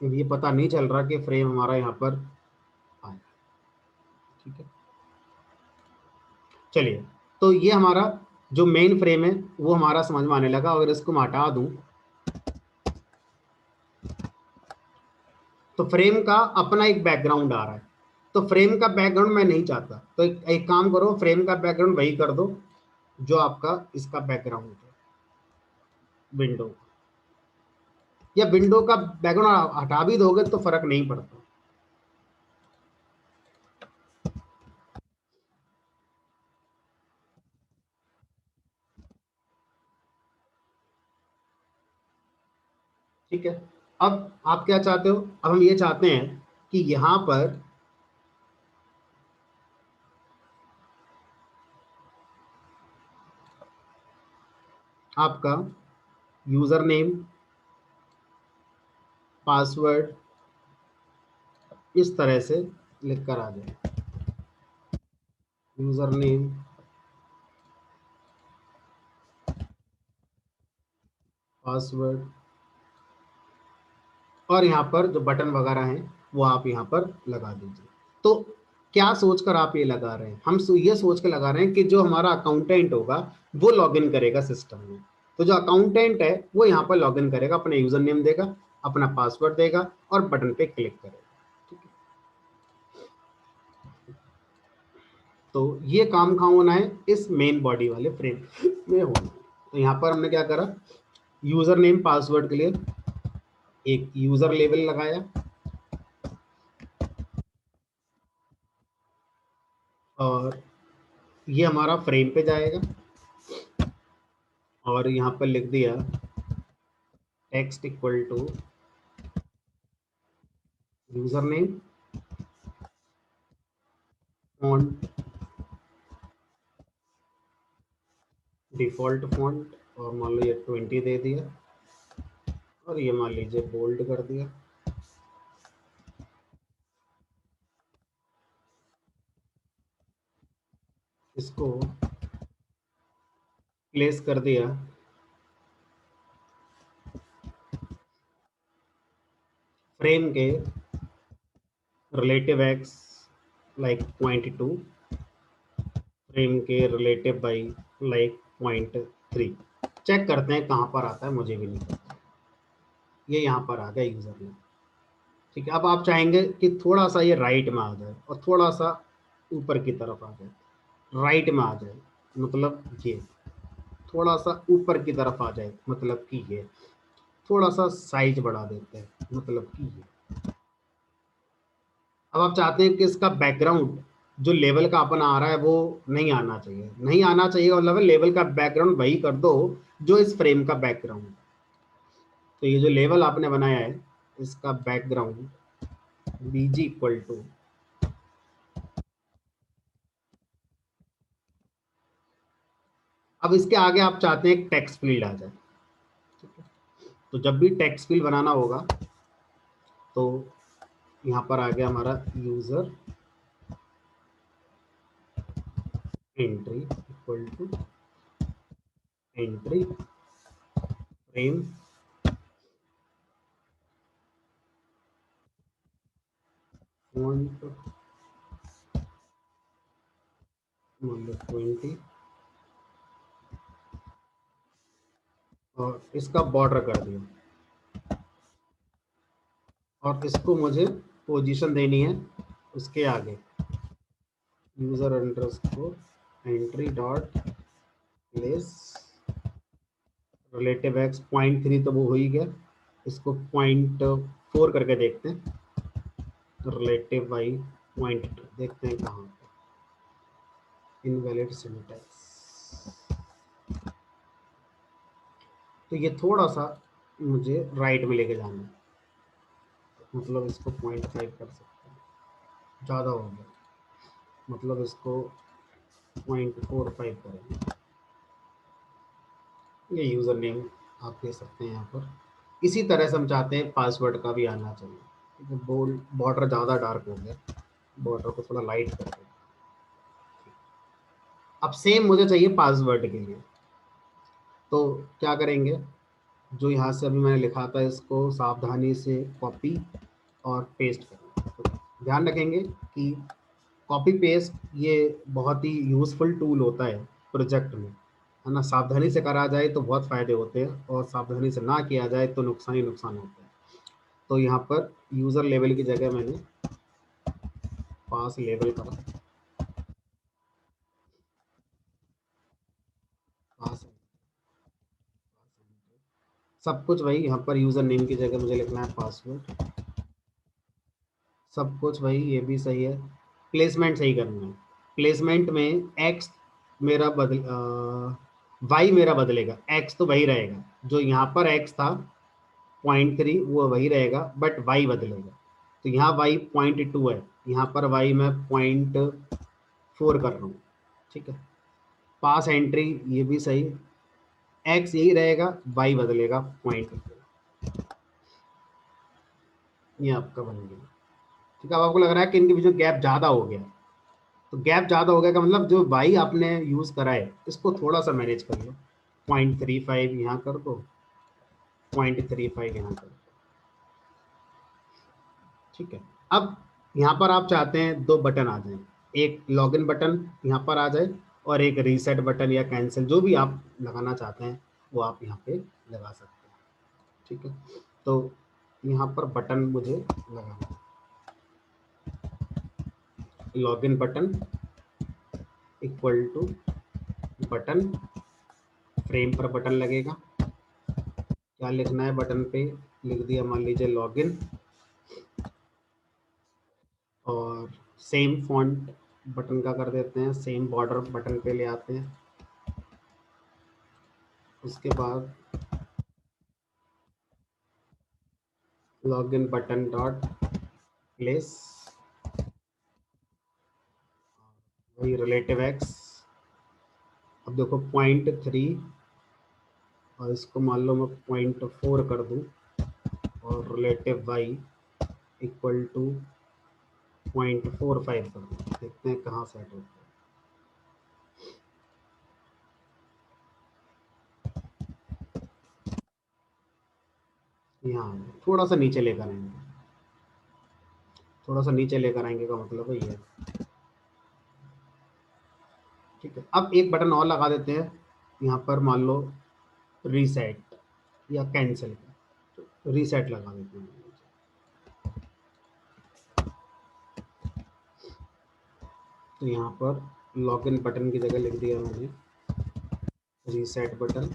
ये पता नहीं चल रहा कि फ्रेम हमारा यहाँ पर आया। ठीक है, चलिए, तो ये हमारा जो मेन फ्रेम है वो हमारा समझ में आने लगा। अगर इसको मैं हटा दूं तो फ्रेम का अपना एक बैकग्राउंड आ रहा है। तो फ्रेम का बैकग्राउंड मैं नहीं चाहता, तो एक काम करो, फ्रेम का बैकग्राउंड वही कर दो जो आपका इसका बैकग्राउंड है, विंडो। या विंडो का बैकग्राउंड हटा भी दोगे तो फर्क नहीं पड़ता। ठीक है, अब आप क्या चाहते हो? अब हम ये चाहते हैं कि यहां पर आपका यूजर नेम, पासवर्ड इस तरह से लिख कर आ जाए। यूजर नेम, पासवर्ड, और यहाँ पर जो बटन वगैरह हैं वो आप यहाँ पर लगा दीजिए। तो क्या सोचकर आप ये लगा रहे हैं? हम ये सोच कर लगा रहे हैं कि जो हमारा अकाउंटेंट होगा वो लॉगिन करेगा सिस्टम में। तो जो अकाउंटेंट है वो यहाँ पर लॉगिन करेगा, अपना यूजर नेम देगा, अपना पासवर्ड देगा और बटन पे क्लिक करेगा। ठीक है, तो ये काम कहाँ होना है? इस मेन बॉडी वाले फ्रेम में होना है। तो यहाँ पर हमने क्या करा, यूजर नेम पासवर्ड के लिए एक यूजर लेवल लगाया और ये हमारा फ्रेम पे जाएगा और यहाँ पर लिख दिया text equal to user name, font default font, और मान लो ये 20 दे दिया और ये मान लीजिए बोल्ड कर दिया। इसको प्लेस कर दिया फ्रेम के रिलेटिव एक्स लाइक 0.2, फ्रेम के रिलेटिव बाई लाइक 0.3। चेक करते हैं कहाँ पर आता है, मुझे भी नहीं पता। ये यहाँ पर आ गया यूजर नेम। ठीक है, अब आप चाहेंगे कि थोड़ा सा ये राइट में आ जाए और थोड़ा सा ऊपर की तरफ आ जाए। राइट में आ जाए मतलब ये, थोड़ा सा ऊपर की तरफ आ जाए मतलब कि ये, थोड़ा सा साइज बढ़ा देते हैं मतलब कि ये। अब आप चाहते हैं कि इसका बैकग्राउंड जो लेवल का अपना आ रहा है वो नहीं आना चाहिए। नहीं आना चाहिए मतलब लेवल का बैकग्राउंड वही कर दो जो इस फ्रेम का बैकग्राउंड। तो ये जो लेवल आपने बनाया है इसका बैकग्राउंड बीजी इक्वल टू, अब इसके आगे आप चाहते हैं एक टेक्स्ट फील्ड आ जाए। तो जब भी टेक्स्ट फील्ड बनाना होगा तो यहाँ पर आ गया हमारा user entry equal to entry frame font 20 और इसका बॉर्डर कर दिया और इसको मुझे पोजीशन देनी है उसके आगे user underscore entry dot place relative x 0.3, तो वो हो ही गया। इसको 0.4 करके देखते हैं, रिलेटिव वाई 0.2 देखते हैं कहाँ पे, इनवैलिड सिंटैक्स। तो ये थोड़ा सा मुझे राइट में लेके जाना है, मतलब इसको 0.5 कर सकते हैं, ज़्यादा हो गया, मतलब इसको 0.45 करेंगे। ये यूज़र नेम आप दे सकते हैं यहाँ पर। इसी तरह से हम चाहते हैं पासवर्ड का भी आना चाहिए। ठीक है, बोल्ड बॉर्डर ज़्यादा डार्क हो गया, बॉर्डर को थोड़ा लाइट कर दें। अब सेम मुझे चाहिए पासवर्ड के लिए, तो क्या करेंगे, जो यहाँ से अभी मैंने लिखा था इसको सावधानी से कॉपी और पेस्ट करना। तो ध्यान रखेंगे कि कॉपी पेस्ट ये बहुत ही यूज़फुल टूल होता है प्रोजेक्ट में, है ना। सावधानी से करा जाए तो बहुत फ़ायदे होते हैं और सावधानी से ना किया जाए तो नुकसान ही नुकसान होता है। तो यहाँ पर यूज़र लेवल की जगह मैंने पास लेवल करा, पास सब कुछ वही। यहाँ पर यूज़र नेम की जगह मुझे लिखना है पासवर्ड, सब कुछ वही, ये भी सही है। प्लेसमेंट सही करना है। प्लेसमेंट में एक्स मेरा वाई मेरा बदलेगा, एक्स तो वही रहेगा। जो यहाँ पर एक्स था 0.3 वो वही रहेगा, बट वाई बदलेगा। तो यहाँ वाई 0.2 है, यहाँ पर वाई मैं 0.4 कर रहा हूँ, ठीक है। पास एंट्री ये भी सही, एक्स यही रहेगा, वाई बदलेगा 0.2, ये आपका बन गया, ठीक है। अब आपको लग रहा है कि इनके बीच में गैप ज़्यादा हो गया, तो गैप ज़्यादा हो गया का मतलब जो वाई आपने यूज़ करा है इसको थोड़ा सा मैनेज कर लो। 0.35 यहाँ कर दो, 0.35 यहाँ कर दो, ठीक है। अब यहाँ पर आप चाहते हैं दो बटन आ जाए, एक लॉगिन बटन यहाँ पर आ जाए और एक रीसेट बटन या कैंसिल, जो भी आप लगाना चाहते हैं वो आप यहाँ पे लगा सकते हैं, ठीक है। तो यहाँ पर बटन मुझे लगाना है, login button equal to button, frame पर बटन लगेगा। क्या लिखना है बटन पे, लिख दिया मान लीजिए लॉगिन, और सेम फॉन्ट बटन का कर देते हैं, सेम बॉर्डर बटन पे ले आते हैं। उसके बाद लॉगिन बटन डॉट प्लेस, वही रिलेटिव एक्स। अब देखो 0.3 और इसको मान लो मैं 0.4 कर दूं, और रिलेटिव वाई इक्वल टू 0.45 कर दूं। देखते हैं कहाँ सेट होता है। यहाँ थोड़ा सा नीचे लेकर आएंगे, थोड़ा सा नीचे लेकर आएंगे का मतलब है ये, ठीक है। अब एक बटन और लगा देते हैं यहाँ पर, मान लो रीसेट या कैंसिल, तो रीसेट लगा देते हैं। तो यहाँ पर लॉगिन बटन की जगह लिख दिया मैंने रीसेट बटन,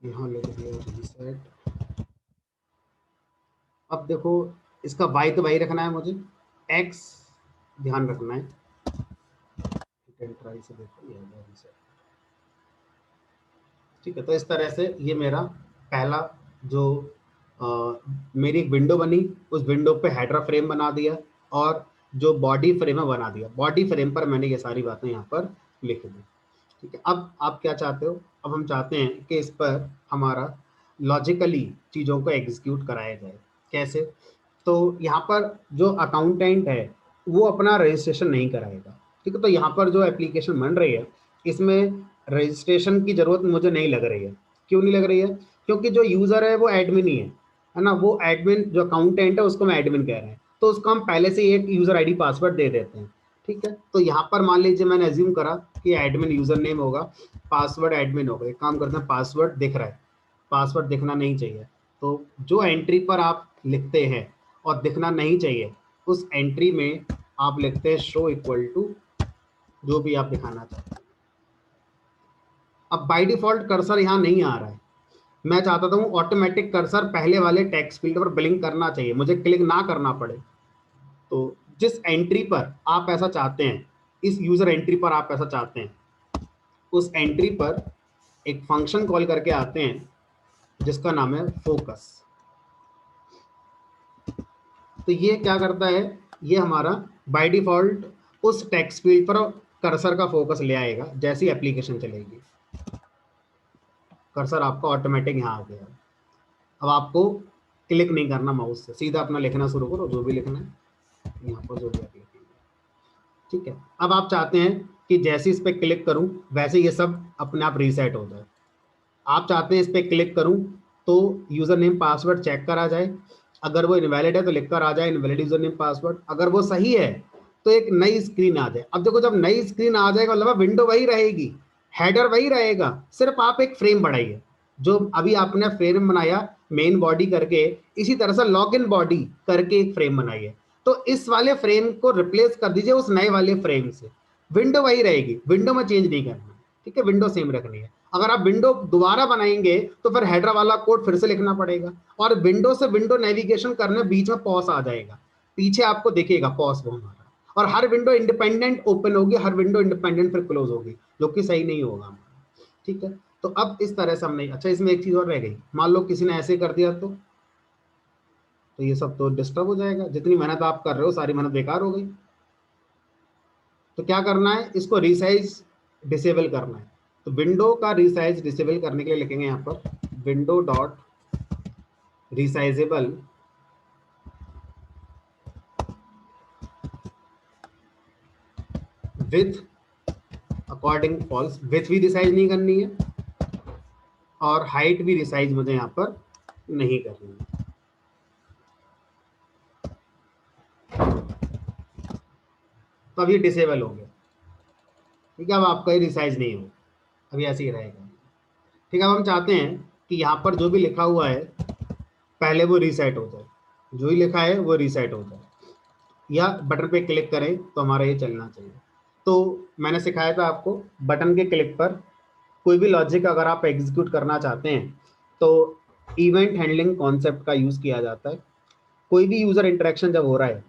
यहाँ लिख दिया रीसेट। अब देखो इसका वाई तो वाई रखना है मुझे, एक्स ध्यान रखना है, ट्राई से देखो ये रीसेट, ठीक है। तो इस तरह से ये मेरा पहला जो मेरी एक विंडो बनी, उस विंडो पे हेडर फ्रेम बना दिया और जो बॉडी फ्रेम है बना दिया। बॉडी फ्रेम पर मैंने ये सारी बातें यहाँ पर लिख दी, ठीक है। अब आप क्या चाहते हो, अब हम चाहते हैं कि इस पर हमारा लॉजिकली चीज़ों को एग्जीक्यूट कराया जाए। कैसे, तो यहाँ पर जो अकाउंटेंट है वो अपना रजिस्ट्रेशन नहीं कराएगा, ठीक है। तो यहाँ पर जो एप्लीकेशन बन रही है इसमें रजिस्ट्रेशन की जरूरत मुझे नहीं लग रही है। क्यों नहीं लग रही है, क्योंकि जो यूज़र है वो एडमिन ही है ना। वो एडमिन जो अकाउंटेंट है उसको हम एडमिन कह रहे हैं, तो उसको हम पहले से एक यूज़र आईडी पासवर्ड दे देते हैं, ठीक है। तो यहाँ पर मान लीजिए मैंने एज्यूम करा कि एडमिन यूज़र नेम होगा, पासवर्ड एडमिन होगा। एक काम करते हैं, पासवर्ड दिख रहा है, पासवर्ड दिखना नहीं चाहिए। तो जो एंट्री पर आप लिखते हैं और दिखना नहीं चाहिए, उस एंट्री में आप लिखते हैं शो इक्वल टू जो भी आप दिखाना चाहते हैं। अब बाय डिफॉल्ट कर्सर यहाँ नहीं आ रहा है, मैं चाहता हूँ ऑटोमेटिक कर्सर पहले वाले टेक्स्ट फील्ड पर ब्लिंक करना चाहिए, मुझे क्लिक ना करना पड़े। तो जिस एंट्री पर आप ऐसा चाहते हैं, इस यूजर एंट्री पर आप ऐसा चाहते हैं, उस एंट्री पर एक फंक्शन कॉल करके आते हैं जिसका नाम है फोकस। तो ये क्या करता है, ये हमारा बाय डिफॉल्ट उस टेक्स्ट फील्ड पर कर्सर का फोकस ले आएगा। जैसी एप्लीकेशन चलेगी कर्सर आपका ऑटोमेटिक यहाँ आ गया। अब आपको क्लिक नहीं करना माउस से, सीधा अपना लिखना शुरू करो, जो भी लिखना है यहाँ पर जो भी आप लिखेंगे, ठीक है। अब आप चाहते हैं कि जैसे इस पर क्लिक करूं वैसे ये सब अपने आप रीसेट हो जाए, आप चाहते हैं इस पर क्लिक करूं तो यूजर नेम पासवर्ड चेक करा जाए, अगर वो इनवैलिड है तो लिख कर आ जाए इनवैलिड यूजर नेम पासवर्ड, अगर वो सही है तो एक नई स्क्रीन आ जाए। अब देखो जब नई स्क्रीन आ जाएगा मतलब विंडो वही रहेगी, हेडर वही रहेगा, सिर्फ आप एक फ्रेम बढ़ाइए। जो अभी आपने फ्रेम बनाया मेन बॉडी करके, इसी तरह से लॉग इन बॉडी करके एक फ्रेम बनाइए। तो इस वाले फ्रेम को रिप्लेस कर दीजिए उस नए वाले फ्रेम से, विंडो वही रहेगी, विंडो में चेंज नहीं करना, ठीक है, विंडो सेम रखनी है। अगर आप विंडो दोबारा बनाएंगे तो फिर हेडर वाला कोड फिर से लिखना पड़ेगा, और विंडो से विंडो नेविगेशन करने बीच में पॉज आ जाएगा, पीछे आपको दिखेगा पॉज वो हमारा, और हर विंडो इंडिपेंडेंट ओपन होगी, हर विंडो इंडिपेंडेंट फिर क्लोज होगी, जो कि सही नहीं होगा हमारा, ठीक है। तो अब इस तरह से हमने, अच्छा इसमें एक चीज और रह गई, मान लो किसी ने ऐसे कर दिया तो ये सब तो डिस्टर्ब हो जाएगा, जितनी मेहनत आप कर रहे हो सारी मेहनत बेकार हो गई। तो क्या करना है, इसको रीसाइज डिसेबल करना है। तो विंडो का रीसाइज डिसेबल करने के लिए लिखेंगे यहाँ पर window dot resizable with according false, with भी रिसाइज नहीं करनी है और हाइट भी रिसाइज मुझे यहाँ पर नहीं करनी है। तो अब ये डिसेबल हो गया, ठीक है, अब आपका ये रिसाइज नहीं हो, अभी ऐसे ही रहेगा, ठीक है। अब हम चाहते हैं कि यहाँ पर जो भी लिखा हुआ है पहले वो रीसेट हो जाए, जो ही लिखा है वो रीसेट हो जाए, या बटन पे क्लिक करें तो हमारा ये चलना चाहिए। तो मैंने सिखाया था आपको बटन के क्लिक पर कोई भी लॉजिक अगर आप एग्जीक्यूट करना चाहते हैं तो इवेंट हैंडलिंग कॉन्सेप्ट का यूज़ किया जाता है। कोई भी यूज़र इंटरेक्शन जब हो रहा है,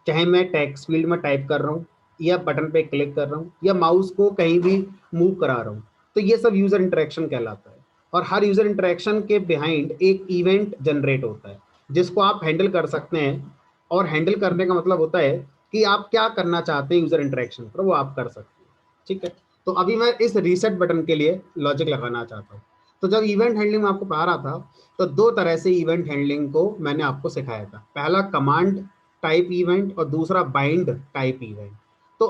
चाहे मैं टेक्स्ट फील्ड में टाइप कर रहा हूँ या बटन पे क्लिक कर रहा हूँ या माउस को कहीं भी मूव करा रहा हूँ, तो ये सब यूज़र इंटरेक्शन कहलाता है। और हर यूज़र इंटरेक्शन के बिहाइंड एक इवेंट जनरेट होता है जिसको आप हैंडल कर सकते हैं, और हैंडल करने का मतलब होता है कि आप क्या करना चाहते हैं यूज़र इंटरेक्शन पर वो आप कर सकते हैं, ठीक है। तो अभी मैं इस रीसेट बटन के लिए लॉजिक लगाना चाहता हूँ। तो जब इवेंट हैंडलिंग में आपको पढ़ा रहा था तो दो तरह से इवेंट हैंडलिंग को मैंने आपको सिखाया था, पहला कमांड टाइप इवेंट और दूसरा बाइंड टाइप इवेंट। तो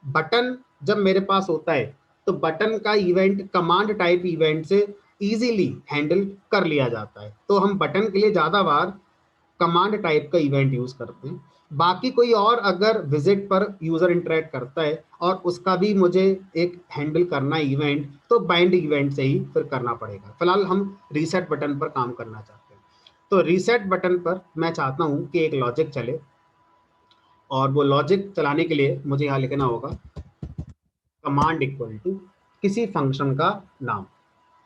बटन जब मेरे पास होता है तो बटन का इवेंट कमांड टाइप इवेंट से इजीली हैंडल कर लिया जाता है, तो हम बटन के लिए ज़्यादा बार कमांड टाइप का इवेंट यूज करते हैं। बाकी कोई और अगर विजिट पर यूजर इंटरेक्ट करता है और उसका भी मुझे एक हैंडल करना है इवेंट, तो बाइंड इवेंट से ही फिर करना पड़ेगा। फिलहाल हम रीसेट बटन पर काम करना चाहते हैं। तो रीसेट बटन पर मैं चाहता हूं कि एक लॉजिक चले, और वो लॉजिक चलाने के लिए मुझे यहाँ लिखना होगा कमांड इक्वल टू किसी फंक्शन का नाम,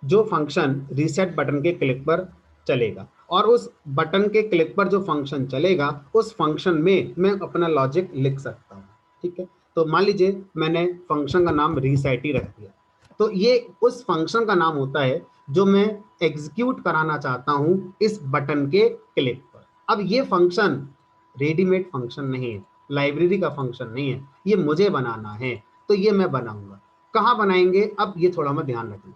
जो फंक्शन रीसेट बटन के क्लिक पर चलेगा, और उस बटन के क्लिक पर जो फंक्शन चलेगा उस फंक्शन में मैं अपना लॉजिक लिख सकता हूँ, ठीक है। तो मान लीजिए मैंने फंक्शन का नाम रीसेट ही रख दिया, तो ये उस फंक्शन का नाम होता है जो मैं एग्जीक्यूट कराना चाहता हूँ इस बटन के क्लिक पर। अब ये फंक्शन रेडीमेड फंक्शन नहीं है, लाइब्रेरी का फंक्शन नहीं है, ये मुझे बनाना है, तो ये मैं बनाऊंगा। कहाँ बनाएंगे, अब ये थोड़ा मैं ध्यान रखना।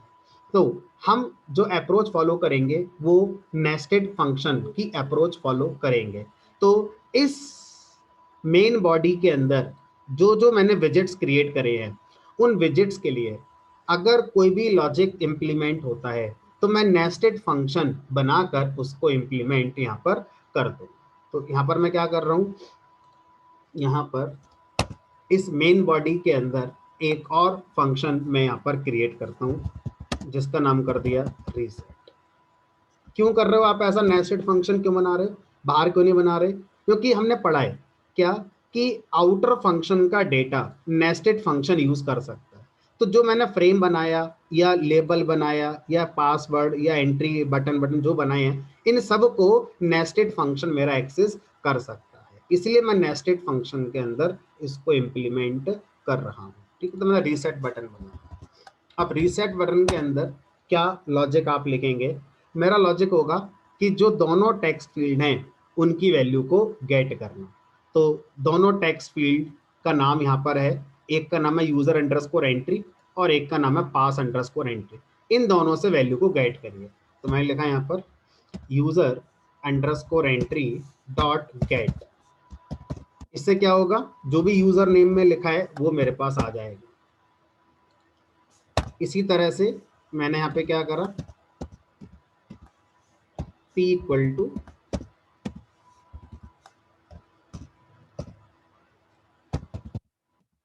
तो हम जो अप्रोच फॉलो करेंगे वो नेस्टेड फंक्शन की अप्रोच फॉलो करेंगे। तो इस मेन बॉडी के अंदर जो जो मैंने विजेट्स क्रिएट करे हैं, उन विजेट्स के लिए अगर कोई भी लॉजिक इंप्लीमेंट होता है तो मैं नेस्टेड फंक्शन बनाकर उसको इंप्लीमेंट यहाँ पर कर दूँ। तो यहाँ पर मैं क्या कर रहा हूँ, यहाँ पर इस मेन बॉडी के अंदर एक और फंक्शन मैं यहाँ पर क्रिएट करता हूँ जिसका नाम कर दिया रीसेट। क्यों कर रहे हो आप ऐसा, नेस्टेड फंक्शन क्यों बना रहे हो, बाहर क्यों नहीं बना रहे? क्योंकि हमने पढ़ा है क्या कि आउटर फंक्शन का डेटा नेस्टेड फंक्शन यूज कर सकता है। तो जो मैंने फ्रेम बनाया या लेबल बनाया या पासवर्ड या एंट्री बटन जो बनाए हैं, इन सब को नेस्टेड फंक्शन मेरा एक्सेस कर सकता है, इसलिए मैं नेस्टेड फंक्शन के अंदर इसको इम्प्लीमेंट कर रहा हूँ, ठीक है। तो मैंने रीसेट बटन बनाया। अब रीसेट बटन के अंदर क्या लॉजिक आप लिखेंगे, मेरा लॉजिक होगा कि जो दोनों टेक्स्ट फील्ड हैं उनकी वैल्यू को गेट करना। तो दोनों टेक्स्ट फील्ड का नाम यहाँ पर है, एक का नाम है यूजर अंडरस्कोर एंट्री और एक का नाम है पास अंडरस्कोर एंट्री, इन दोनों से वैल्यू को गेट करिए। तो मैंने लिखा यहाँ पर user underscore entry dot gate, इससे क्या होगा, जो भी यूजर नेम में लिखा है वो मेरे पास आ जाएगा। इसी तरह से मैंने यहाँ पे क्या करा, p equal to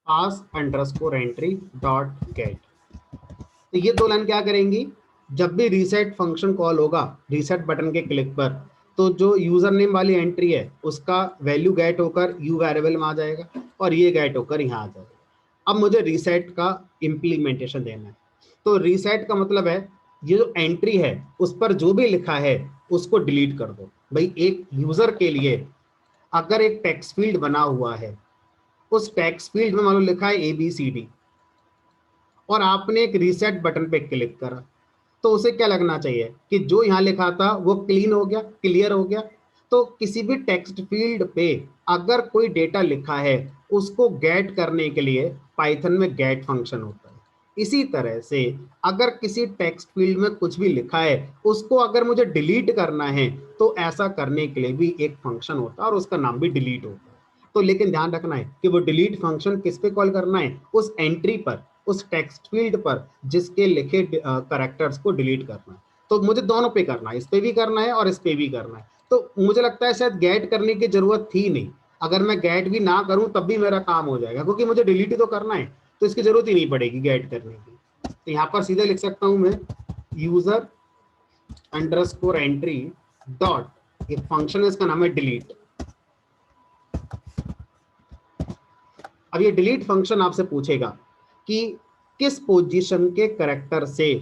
pass underscore entry dot get. तो ये दो लाइन क्या करेंगी, जब भी रीसेट फंक्शन कॉल होगा रीसेट बटन के क्लिक पर, तो जो यूजर नेम वाली एंट्री है उसका वैल्यू गेट होकर यू वेरिएबल में आ जाएगा और ये गेट होकर यहाँ आ जाएगा। अब मुझे रीसेट का इम्प्लीमेंटेशन देना है। तो रीसेट का मतलब है ये जो एंट्री है उस पर जो भी लिखा है उसको डिलीट कर दो। भाई एक यूजर के लिए अगर एक टेक्स्ट फील्ड बना हुआ है, उस टेक्स्ट फील्ड में मान लो लिखा है ABCD और आपने एक रीसेट बटन पे क्लिक करा, तो उसे क्या लगना चाहिए कि जो यहाँ लिखा था वो क्लीन हो गया, क्लियर हो गया। तो किसी भी टेक्स्ट फील्ड पे अगर कोई डेटा लिखा है उसको गेट करने के लिए पाइथन में गेट फंक्शन होता है। इसी तरह से अगर किसी टेक्स्ट फील्ड में कुछ भी लिखा है उसको अगर मुझे डिलीट करना है तो ऐसा करने के लिए भी एक फंक्शन होता है और उसका नाम भी डिलीट होता है। तो लेकिन ध्यान रखना है कि वो डिलीट फंक्शन किस पे कॉल करना है, उस एंट्री पर, उस टेक्स्ट फील्ड पर जिसके लिखे कैरेक्टर्स को डिलीट करना है। तो मुझे दोनों पे करना है, इस पे भी करना है और इस पे भी करना है। तो मुझे लगता है शायद गेट करने की जरूरत थी नहीं, अगर मैं गेट भी ना करूं तब भी मेरा काम हो जाएगा क्योंकि मुझे डिलीट ही तो करना है, तो इसकी जरूरत ही नहीं पड़ेगी गेट करने की। तो यहाँ पर सीधे लिख सकता हूं मैं यूजर अंडरस्कोर एंट्री डॉट, एक फंक्शन है इसका नाम है डिलीट। अब ये डिलीट फंक्शन आपसे पूछेगा कि किस पोजीशन के करैक्टर से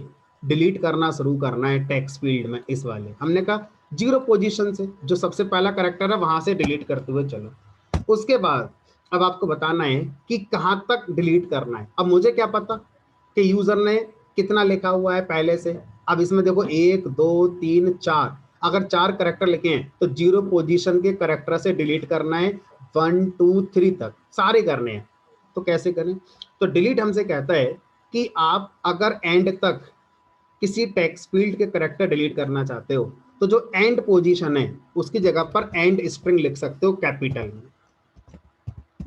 डिलीट करना शुरू करना है टेक्स्ट फील्ड में। इस वाले हमने कहा 0 पोजीशन से, जो सबसे पहला करैक्टर है वहां से डिलीट करते हुए चलो। उसके बाद अब आपको बताना है कि कहां तक डिलीट करना है। अब मुझे क्या पता कि यूजर ने कितना लिखा हुआ है पहले से। अब इसमें देखो 1 2 3 4, अगर 4 करैक्टर लिखे हैं तो 0 पोजीशन के करैक्टर से डिलीट करना है 1 2 3 तक सारे करने हैं। तो कैसे करें, तो डिलीट हमसे कहता है कि आप अगर एंड तक किसी टेक्स्ट फील्ड के करैक्टर डिलीट करना चाहते हो तो जो एंड पोजीशन है उसकी जगह पर एंड स्ट्रिंग लिख सकते हो कैपिटल में,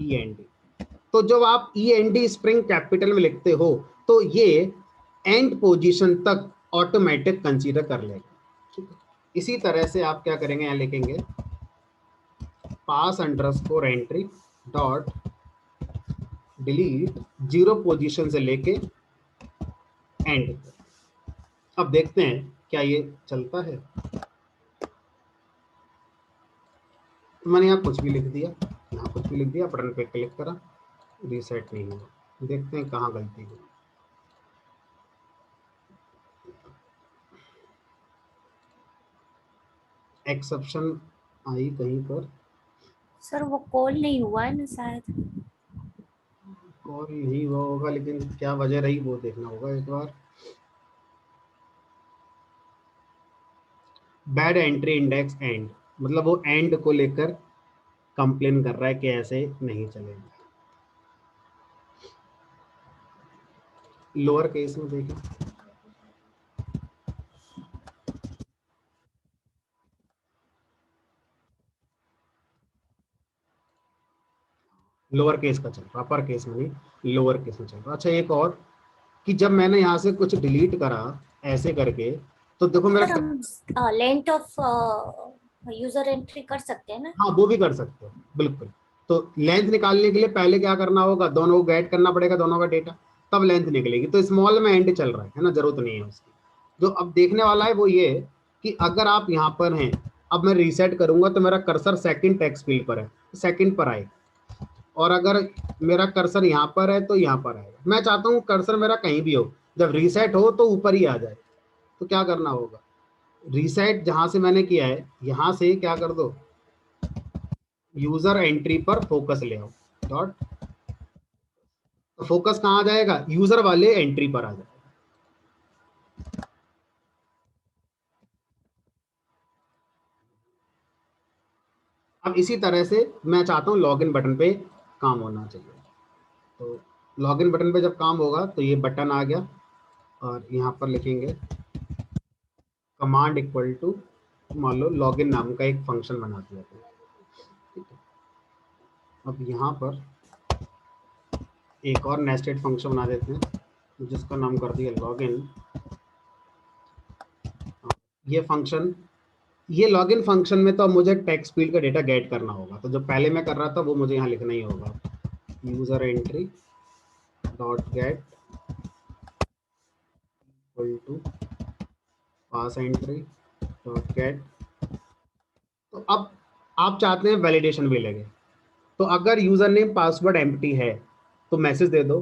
END। तो जब आप END स्ट्रिंग कैपिटल में लिखते हो तो ये एंड पोजीशन तक ऑटोमेटिक कंसीडर कर लेगा, ठीक है। इसी तरह से आप क्या करेंगे, यहाँ लिखेंगे pass underscore entry dot delete 0 position से लेके एंड। अब देखते हैं क्या ये चलता है। तो मैंने यहाँ कुछ भी लिख दिया, यहाँ कुछ भी लिख दिया, बटन पे क्लिक करा, रीसेट नहीं हुआ। देखते हैं कहाँ गलती हुई। एक्सेप्शन आई कहीं पर, सर वो कॉल नहीं हुआ है ना शायद। कॉल नहीं हुआ होगा, लेकिन क्या वजह रही वो देखना होगा एक बार। बैड एंट्री इंडेक्स एंड, मतलब वो एंड को लेकर कंप्लेन कर रहा है कि ऐसे नहीं चलेगा। लोअर केस में देखें, लोअर केस का चल रहा, अपर केस में नहीं, लोअर केस में चल रहा। अच्छा एक और कि जब मैंने यहाँ से कुछ डिलीट करा ऐसे करके, तो देखो मेरा, सर हम लेंथ ऑफ यूजर एंट्री कर सकते हैं ना। हाँ वो भी कर सकते हो बिल्कुल। तो लेंथ निकालने के लिए पहले क्या करना होगा, दोनों को गेट करना पड़ेगा, दोनों का डेटा, तब लेंथ निकलेगी। तो स्मॉल में एंड चल रहा है ना, जरूरत नहीं है उसकी। जो अब देखने वाला है वो ये कि अगर आप यहाँ पर हैं, अब मैं रीसेट करूंगा तो मेरा कर्सर सेकंड टेक्स्ट फील्ड पर है, सेकंड पर आए, और अगर मेरा कर्सर यहाँ पर है तो यहाँ पर आएगा। मैं चाहता हूँ कर्सर मेरा कहीं भी हो, जब रीसेट हो तो ऊपर ही आ जाए। तो क्या करना होगा, रीसेट जहां से मैंने किया है यहां से क्या कर दो, यूजर एंट्री पर फोकस ले आओ डॉट, तो फोकस कहाँ आ जाएगा, यूजर वाले एंट्री पर आ जाएगा। अब इसी तरह से मैं चाहता हूँ लॉगिन बटन पे काम होना चाहिए। तो लॉगिन बटन पे जब काम होगा तो ये बटन आ गया और यहाँ पर लिखेंगे कमांड इक्वल टू, मान लो लॉगिन नाम का एक फंक्शन बना दिया था, ठीक है। अब यहाँ पर एक और नेस्टेड फंक्शन बना देते हैं जिसका नाम कर दिया लॉगिन ये फंक्शन, ये लॉगिन फंक्शन में तो अब मुझे टेक्स्ट फील्ड का डेटा गेट करना होगा, तो जो पहले मैं कर रहा था वो मुझे यहाँ लिखना ही होगा, user entry dot get equal to pass entry dot get. तो अब आप चाहते हैं वैलिडेशन भी लगे, तो अगर यूजर नेम पासवर्ड एम्प्टी है तो मैसेज दे दो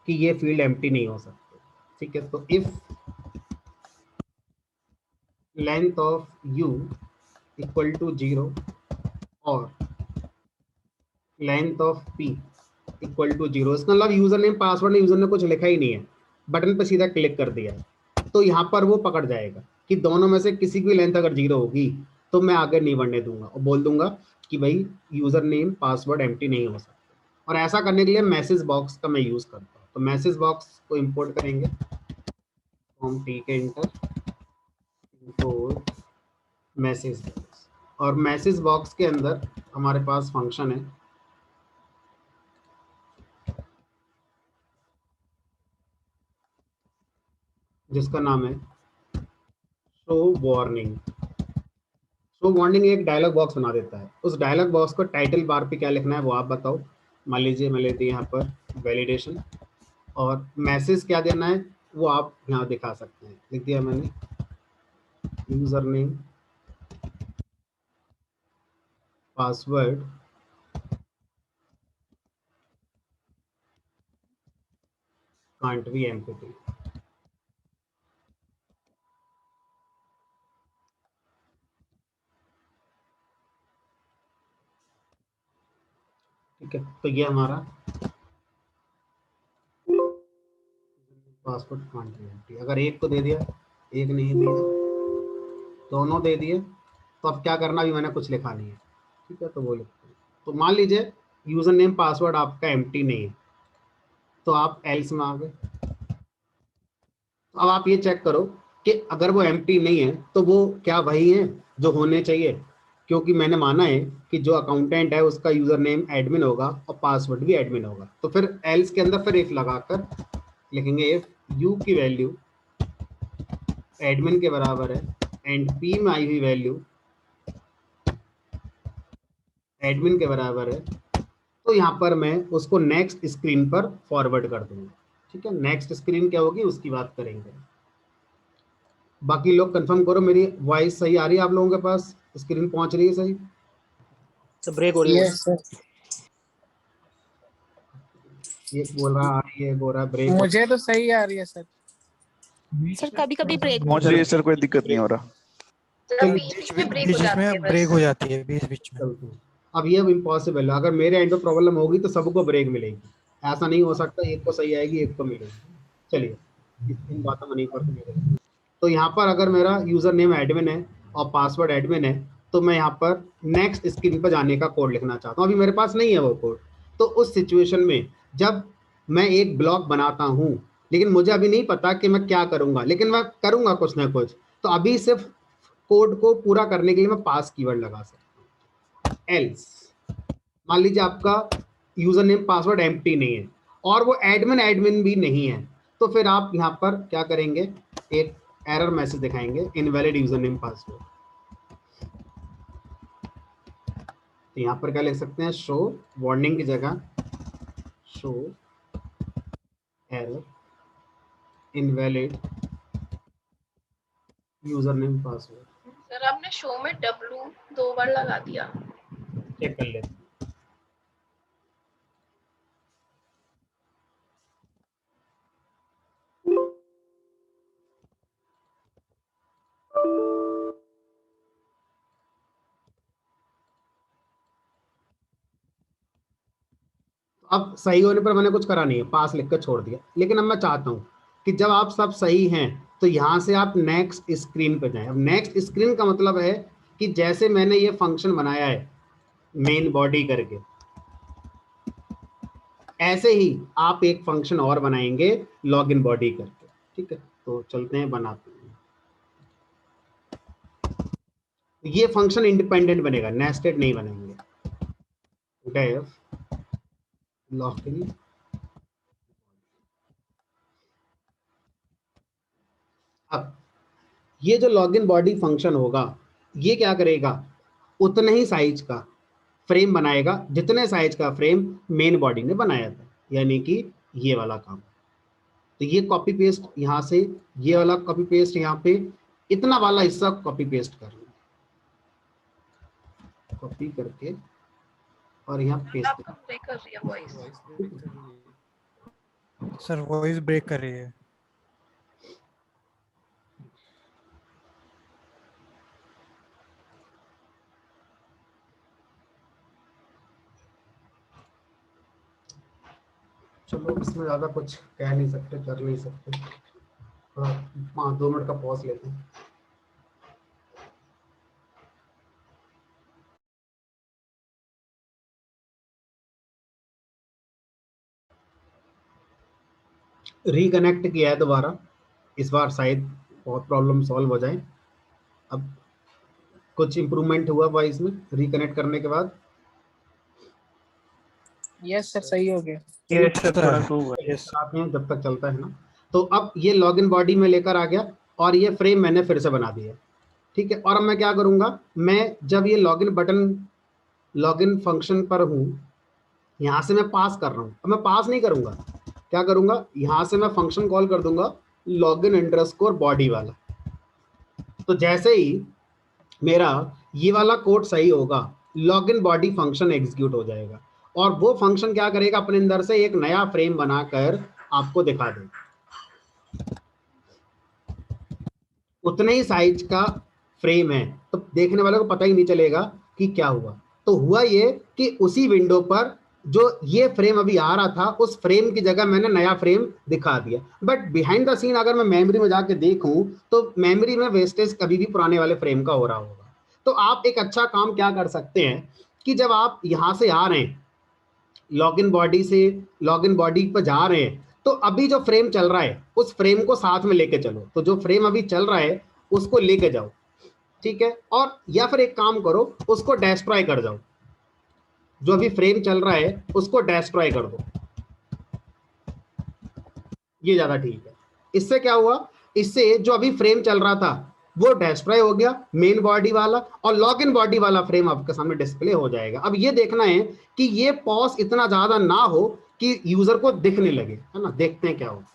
कि ये फील्ड एम्प्टी नहीं हो सकते। ठीक है, तो if length of u equal to 0 और length of p equal to 0, इसका मतलब यूजर नेम पासवर्ड ने, यूजर ने कुछ लिखा ही नहीं है, बटन पे सीधा क्लिक कर दिया है, तो यहाँ पर वो पकड़ जाएगा कि दोनों में से किसी की लेंथ अगर 0 होगी तो मैं आगे नहीं बढ़ने दूंगा और बोल दूंगा कि भाई यूजर नेम पासवर्ड एम्प्टी नहीं हो सकता। और ऐसा करने के लिए मैसेज बॉक्स का मैं यूज करता हूँ, तो मैसेज बॉक्स को इंपोर्ट करेंगे, फ्रॉम टी के इंटर इंपोर्ट मैसेज बॉक्स, और मैसेज बॉक्स के अंदर हमारे पास फंक्शन है जिसका नाम है शो वार्निंग। शो वार्निंग एक डायलॉग बॉक्स बना देता है, उस डायलॉग बॉक्स को टाइटल बार पे क्या लिखना है वो आप बताओ। मान लीजिए मैं लेती यहाँ पर वैलिडेशन, और मैसेज क्या देना है वो आप यहाँ दिखा सकते हैं, लिख दिया मैंने, user name password can't be empty. ठीक है, तो ये हमारा पासवर्ड कांट बी एम्प्टी, अगर एक को दे दिया, एक नहीं दिया, दोनों दे दिए, तो अब क्या करना, भी मैंने कुछ लिखा नहीं है। ठीक है, तो वो लिखते हैं। तो मान लीजिए यूजर नेम पासवर्ड आपका एम्प्टी नहीं है, तो आप एल्स में आ गए। अब आप ये चेक करो कि अगर वो एम्प्टी नहीं है तो वो क्या वही है जो होने चाहिए, क्योंकि मैंने माना है कि जो अकाउंटेंट है उसका यूजर नेम एडमिन होगा और पासवर्ड भी एडमिन होगा। तो फिर एल्स के अंदर फिर इफ लगाकर लिखेंगे, इफ यू की वैल्यू एडमिन के बराबर है एंड पी में आई हुई वैल्यू एडमिन के बराबर है, तो यहाँ पर मैं उसको नेक्स्ट स्क्रीन पर फॉरवर्ड कर दूंगा। ठीक है, नेक्स्ट स्क्रीन क्या होगी उसकी बात करेंगे। बाकी लोग कंफर्म करो मेरी वॉइस सही आ रही है आप लोगों के पास, स्क्रीन पहुंच रही है सही? तो ब्रेक हो रही है। यस सर, ये बोल रहा आ रही है, बोल रहा ब्रेक हो। मुझे तो सही आ रही है सर। सर कभी कभी ब्रेक पहुंच रही है सर, कोई दिक्कत नहीं हो रहा। बीच में ब्रेक हो जाती है बीच बीच में। चलते हैं। अब ये इम्पॉसिबल है, अगर मेरे एंड पे प्रॉब्लम होगी तो सबको ब्रेक मिलेगी, ऐसा नहीं हो सकता एक को सही आएगी एक को मिलेगी। चलिए इन बातों में नहीं पड़ते मेरे। तो यहाँ पर अगर मेरा यूजर नेम एडमिन है और पासवर्ड एडमिन है, तो मैं यहाँ पर नेक्स्ट स्क्रीन पर जाने का कोड लिखना चाहता हूँ, अभी मेरे पास नहीं है वो कोड। तो उस सिचुएशन में जब मैं एक ब्लॉक बनाता हूँ, लेकिन मुझे अभी नहीं पता कि मैं क्या करूंगा, लेकिन मैं करूंगा कुछ ना कुछ, तो अभी सिर्फ कोड को पूरा करने के लिए मैं पास कीवर्ड लगा सकता हूँ। एल्स मान लीजिए आपका यूजर नेम पासवर्ड एम्प्टी नहीं है और वो एडमिन एडमिन भी नहीं है, तो फिर आप यहाँ पर क्या करेंगे, एक एरर मैसेज दिखाएंगे, इनवैलिड यूजर नेम पासवर्ड। तो यहाँ पर क्या लिख सकते हैं, शो वार्निंग की जगह show error invalid user name password. Sir आपने शो में W 2 बार लगा दिया। चेक कर लेते हैं। अब सही होने पर मैंने कुछ करा नहीं है, पास लिखकर छोड़ दिया, लेकिन अब मैं चाहता हूं कि जब आप सब सही हैं तो यहां से आप नेक्स्ट स्क्रीन पर जाएं। अब नेक्स्ट स्क्रीन का मतलब है कि जैसे मैंने ये फंक्शन बनाया है मेन बॉडी करके, ऐसे ही आप एक फंक्शन और बनाएंगे लॉगिन बॉडी करके। ठीक है, तो चलते हैं बनाते हैं। ये फंक्शन इंडिपेंडेंट बनेगा, नेस्टेड नहीं बनेंगे। डेफ लॉगिन, अब ये जो लॉगिन बॉडी फंक्शन होगा ये क्या करेगा, उतने ही साइज का फ्रेम बनाएगा जितने साइज का फ्रेम मेन बॉडी ने बनाया था, यानी कि ये वाला काम। तो ये कॉपी पेस्ट यहाँ से, ये वाला कॉपी पेस्ट यहाँ पे, इतना वाला हिस्सा कॉपी पेस्ट कर लो, कॉपी करके और यहाँ पेस्ट। आपका ब्रेक कर रही है वॉइस। सर वॉइस ब्रेक कर रही है। चलो इसमें ज्यादा कुछ कह नहीं सकते, कर नहीं सकते, थोड़ा 5-2 मिनट का पॉज लेते हैं। रिकनेक्ट किया है दोबारा, इस बार शायद बहुत प्रॉब्लम सॉल्व हो जाए। अब कुछ इम्प्रूवमेंट हुआ वॉइस में रिकनेक्ट करने के बाद? यस सर, सही हो गया। यस सर, थोड़ा तो आते हैं जब तक चलता है ना। तो अब ये लॉगिन बॉडी में लेकर आ गया और ये फ्रेम मैंने फिर से बना दिया, ठीक है। और अब मैं क्या करूंगा, मैं जब ये लॉगिन बटन लॉगिन फंक्शन पर हूं, यहां से मैं पास कर रहा हूं, अब मैं पास नहीं करूंगा, क्या करूंगा, यहां से मैं फंक्शन कॉल कर दूंगा लॉगिन अंडरस्कोर बॉडी वाला। तो जैसे ही मेरा ये वाला कोड सही होगा, लॉगिन बॉडी फंक्शन एग्जीक्यूट हो जाएगा और वो फंक्शन क्या करेगा, अपने अंदर से एक नया फ्रेम बनाकर आपको दिखा देगा। उतने ही साइज का फ्रेम है, तो देखने वाले को पता ही नहीं चलेगा कि क्या हुआ। तो हुआ ये कि उसी विंडो पर जो ये फ्रेम अभी आ रहा था, उस फ्रेम की जगह मैंने नया फ्रेम दिखा दिया। बट बिहाइंड द सीन अगर मैं मेमोरी में जाके देखूं तो मेमोरी में वेस्टेज कभी भी पुराने वाले फ्रेम का हो रहा होगा। तो आप एक अच्छा काम क्या कर सकते हैं कि जब आप यहां से आ रहे हैं, लॉगिन बॉडी से लॉगिन बॉडी पर जा रहे हैं, तो अभी जो फ्रेम चल रहा है उस फ्रेम को साथ में लेके चलो। तो जो फ्रेम अभी चल रहा है उसको लेके जाओ, ठीक है। और या फिर एक काम करो, उसको डिस्ट्रॉय कर जाओ, जो अभी फ्रेम चल रहा है उसको डिस्ट्रॉय कर दो, ये ज्यादा ठीक है। इससे क्या हुआ, इससे जो अभी फ्रेम चल रहा था वो डिस्ट्रॉय हो गया मेन बॉडी वाला, और लॉगिन बॉडी वाला फ्रेम आपके सामने डिस्प्ले हो जाएगा। अब ये देखना है कि ये पॉज इतना ज्यादा ना हो कि यूजर को दिखने लगे, है ना। देखते हैं क्या होता है।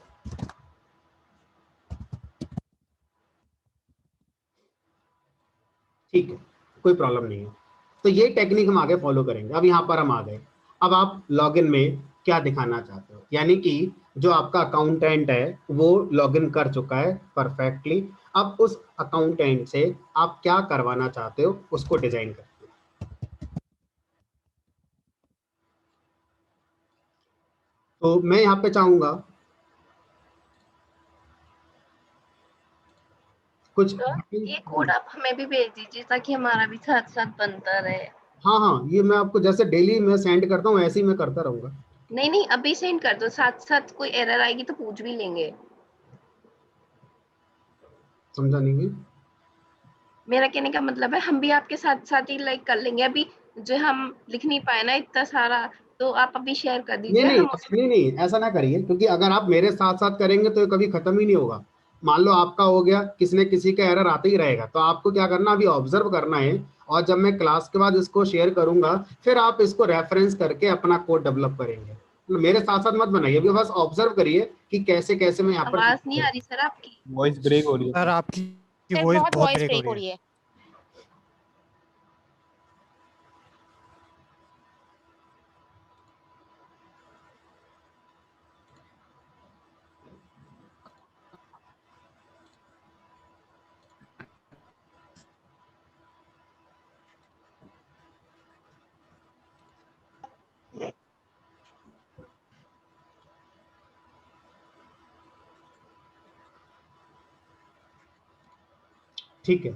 ठीक है, कोई प्रॉब्लम नहीं है। तो ये टेक्निक हम आगे फॉलो करेंगे। अब यहाँ पर हम आ गए, अब आप लॉगिन में क्या दिखाना चाहते हो, यानी कि जो आपका अकाउंटेंट है वो लॉगिन कर चुका है परफेक्टली। अब उस अकाउंटेंट से आप क्या करवाना चाहते हो उसको डिजाइन करते हो। तो मैं यहाँ पे चाहूंगा कुछ, ये कोड आप हमें भी भेज दीजिए ताकि हमारा भी साथ साथ बनता रहे। हाँ हाँ, ये मैं आपको जैसे डेली मैं सेंड करता हूँ ऐसे ही मैं करता रहूंगा। नहीं नहीं, अभी सेंड कर दो, साथ साथ कोई एरर आएगी तो पूछ भी लेंगे। समझा नहीं? मेरा कहने का मतलब है हम भी आपके साथ साथ ही लाइक कर लेंगे। अभी जो हम लिख नहीं पाए ना इतना सारा, तो आप अभी शेयर कर दीजिए। नहीं, ऐसा ना करिए, क्योंकि अगर आप मेरे साथ साथ करेंगे तो ये कभी खत्म ही नहीं होगा। मान लो आपका हो गया, किसी किसी का एरर आते ही रहेगा। तो आपको क्या करना, अभी ऑब्जर्व करना है, और जब मैं क्लास के बाद इसको शेयर करूंगा फिर आप इसको रेफरेंस करके अपना कोड डेवलप करेंगे। मेरे साथ साथ मत बनाइए, अभी बस ऑब्जर्व करिए कि कैसे कैसे मैं यहाँ पर। आवाज नहीं आ रही सर आपकी, वॉइस ब्रेक हो रही है सर, आपकी वॉइस बहुत ब्रेक हो रही है। ठीक है,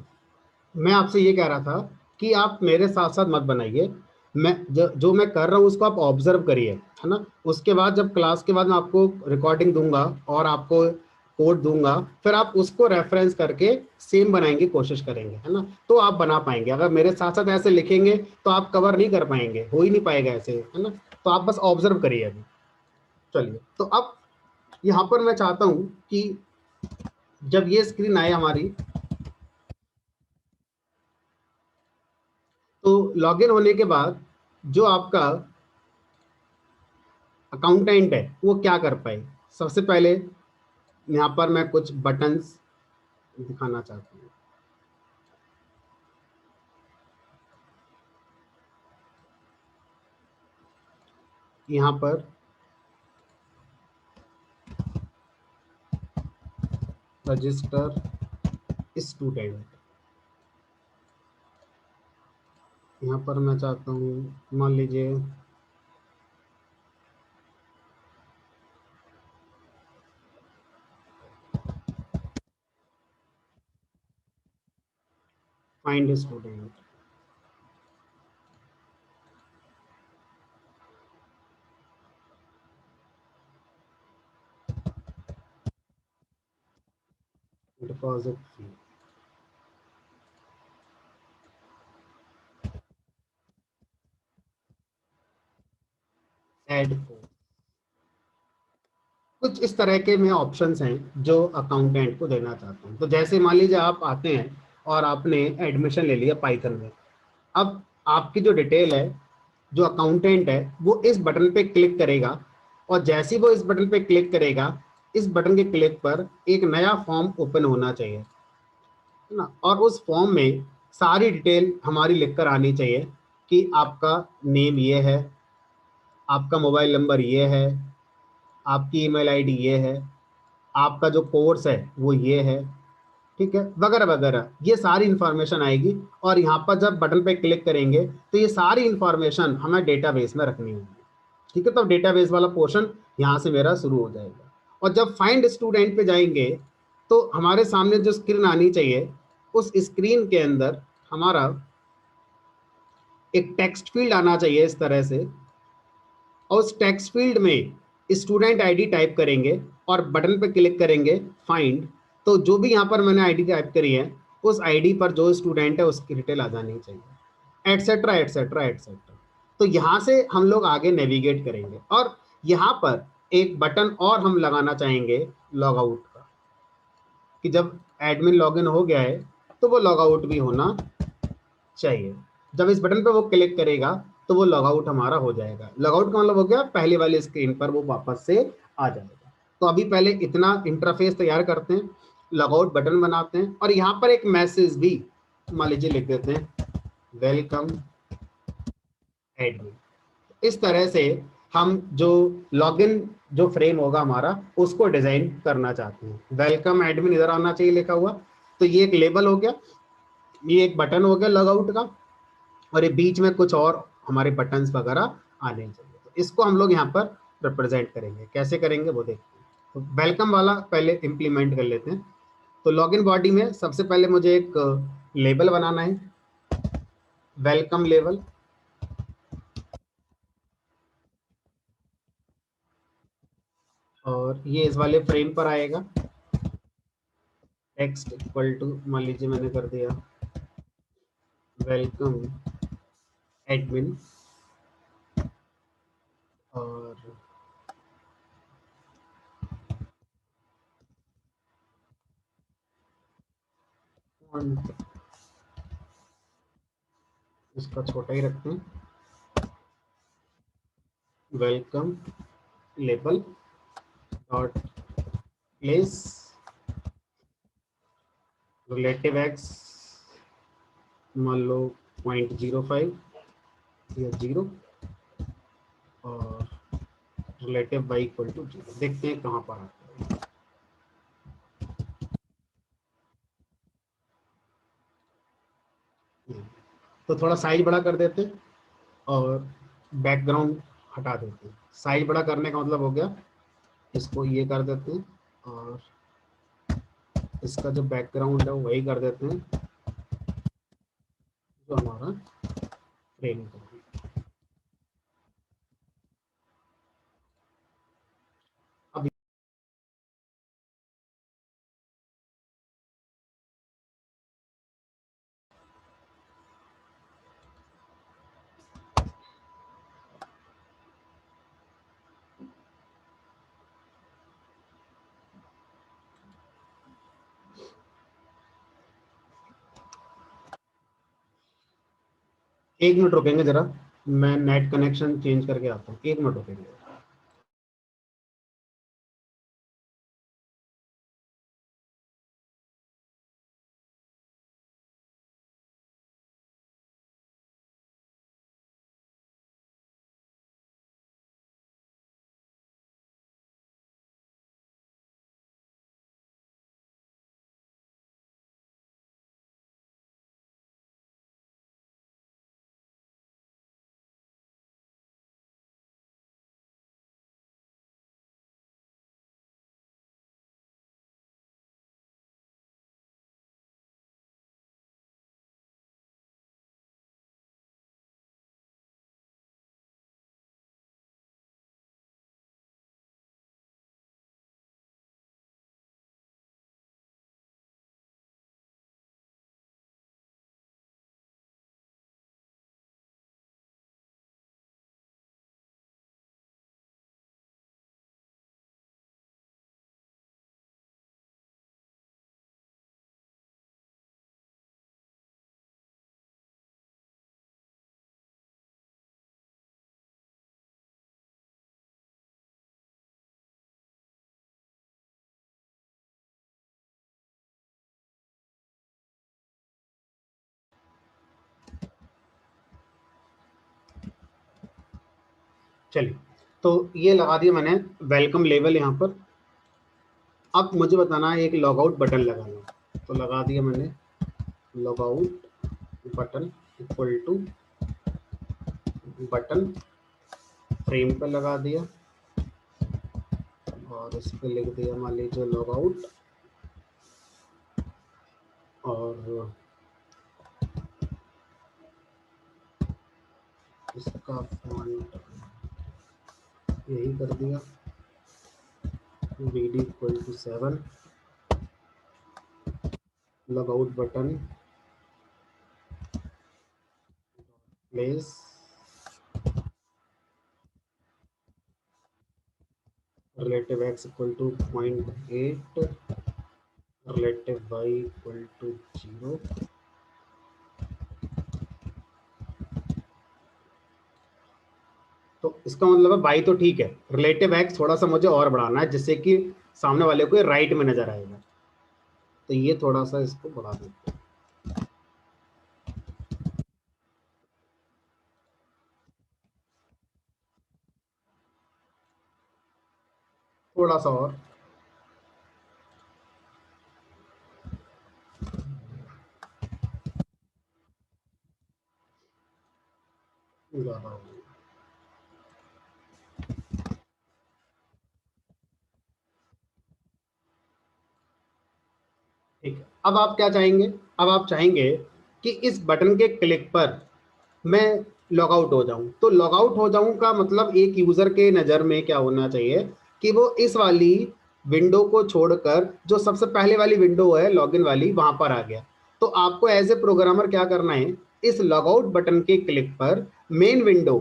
मैं आपसे ये कह रहा था कि आप मेरे साथ साथ मत बनाइए, मैं जो मैं कर रहा हूँ उसको आप ऑब्जर्व करिए, है ना। उसके बाद जब क्लास के बाद मैं आपको रिकॉर्डिंग दूंगा और आपको कोड दूंगा, फिर आप उसको रेफरेंस करके सेम बनाएंगे की कोशिश करेंगे, है ना। तो आप बना पाएंगे। अगर मेरे साथ साथ ऐसे लिखेंगे तो आप कवर नहीं कर पाएंगे, हो ही नहीं पाएगा ऐसे, है ना। तो आप बस ऑब्जर्व करिए अभी। चलिए, तो अब यहाँ पर मैं चाहता हूँ कि जब ये स्क्रीन आए हमारी, लॉगिन होने के बाद जो आपका अकाउंटेंट है वो क्या कर पाए, सबसे पहले यहाँ पर मैं कुछ बटन्स दिखाना चाहता हूँ। यहाँ पर रजिस्टर स्टूडेंट, यहाँ पर मैं चाहता हूँ, मान लीजिए फाइंड स्टूडेंट, डिपॉजिट फी, एड कोड, कुछ इस तरह के में ऑप्शंस हैं जो अकाउंटेंट को देना चाहता हूँ। तो जैसे मान लीजिए आप आते हैं और आपने एडमिशन ले लिया पाइथन में, अब आपकी जो डिटेल है, जो अकाउंटेंट है वो इस बटन पे क्लिक करेगा, और जैसे ही वो इस बटन पे क्लिक करेगा, इस बटन के क्लिक पर एक नया फॉर्म ओपन होना चाहिए, है ना। और उस फॉर्म में सारी डिटेल हमारी लिखकर आनी चाहिए कि आपका नेम ये है, आपका मोबाइल नंबर ये है, आपकी ईमेल आईडी ये है, आपका जो कोर्स है वो ये है, ठीक है, वगैरह वगैरह, ये सारी इंफॉर्मेशन आएगी। और यहाँ पर जब बटन पे क्लिक करेंगे तो ये सारी इंफॉर्मेशन हमें डेटाबेस में रखनी होगी, ठीक है। तो डेटाबेस वाला पोर्शन यहाँ से मेरा शुरू हो जाएगा। और जब फाइंड स्टूडेंट पे जाएंगे तो हमारे सामने जो स्क्रीन आनी चाहिए, उस स्क्रीन के अंदर हमारा एक टेक्स्ट फील्ड आना चाहिए इस तरह से, और उस टेक्स्ट फील्ड में स्टूडेंट आईडी टाइप करेंगे और बटन पे क्लिक करेंगे फाइंड, तो जो भी यहाँ पर मैंने आईडी टाइप करी है उस आईडी पर जो स्टूडेंट है उसकी डिटेल आ जानी चाहिए, एटसेट्रा एटसेट्रा एटसेट्रा। तो यहाँ से हम लोग आगे नेविगेट करेंगे। और यहाँ पर एक बटन और हम लगाना चाहेंगे लॉग आउट का, कि जब एडमिन लॉगिन हो गया है तो वो लॉग आउट भी होना चाहिए। जब इस बटन पे वो क्लिक करेगा तो वो लॉग आउट हमारा हो जाएगा। लॉग आउट का मतलब हो गया पहले वाली स्क्रीन पर वो वापस से आ जाएगा। तो अभी पहले इतना इंटरफेस तैयार करते हैं, लॉग आउट बटन बनाते हैं, और यहाँ पर एक मैसेज भी मान लीजिए लिख देते हैं, वेलकम एडमिन। इस तरह से हम जो लॉगिन जो फ्रेम होगा हमारा उसको डिजाइन करना चाहते हैं। वेलकम एडमिन इधर आना चाहिए लिखा हुआ, तो ये एक लेबल हो गया, ये एक बटन हो गया लॉग आउट का, और ये बीच में कुछ और हमारे बटन्स वगैरह आने चाहिए। तो इसको हम लोग यहाँ पर रिप्रेजेंट करेंगे, कैसे करेंगे वो देखते हैं। तो वेलकम वाला पहले इम्प्लीमेंट कर लेते हैं। तो लॉगिन बॉडी में सबसे पहले मुझे एक लेबल बनाना है, वेलकम लेबल, और ये इस वाले फ्रेम पर आएगा। टेक्स्ट इक्वल टू मान लीजिए मैंने कर दिया वेलकम एडमिन, और font इसका छोटा ही रखते हैं, welcome label dot place relative x मान लो 0.05 या 0, और रिलेटिव वाई इक्वल टू 0। देखते हैं कहाँ पर आता है। तो थोड़ा साइज बड़ा कर देते हैं और बैकग्राउंड हटा देते हैं। साइज बड़ा करने का मतलब हो गया, इसको ये कर देते हैं, और इसका जो बैकग्राउंड है वही कर देते हैं जो हमारा फ्रेम है। अब एक मिनट रुकेंगे जरा, मैं नेट कनेक्शन चेंज करके आता हूँ, 1 मिनट रुकेंगे। चलिए, तो ये लगा दिया मैंने वेलकम लेवल यहाँ पर। अब मुझे बताना है एक लॉगआउट बटन लगाना, तो लगा दिया मैंने logout button equal to button frame पे लगा दिया, और इस पे लिख दिया मान लीजिए लॉगआउट, और इसका फॉन्ट यही कर दिया BD equal to 7, logout button place relative x equal to 0.8, relative y equal to 0, तो इसका मतलब है y तो ठीक है, रिलेटिव x थोड़ा सा मुझे और बढ़ाना है जिससे कि सामने वाले को राइट में नजर आएगा, तो ये थोड़ा सा इसको बढ़ा देते हैं। थोड़ा सा और, ज्यादा हो गया। ठीक है, अब आप क्या चाहेंगे, अब आप चाहेंगे कि इस बटन के क्लिक पर मैं लॉग आउट हो जाऊं, तो लॉग आउट हो जाऊं का मतलब एक यूजर के नज़र में क्या होना चाहिए कि वो इस वाली विंडो को छोड़कर जो सबसे पहले वाली विंडो है लॉगिन वाली वहां पर आ गया। तो आपको एज ए प्रोग्रामर क्या करना है, इस लॉग आउट बटन के क्लिक पर मेन विंडो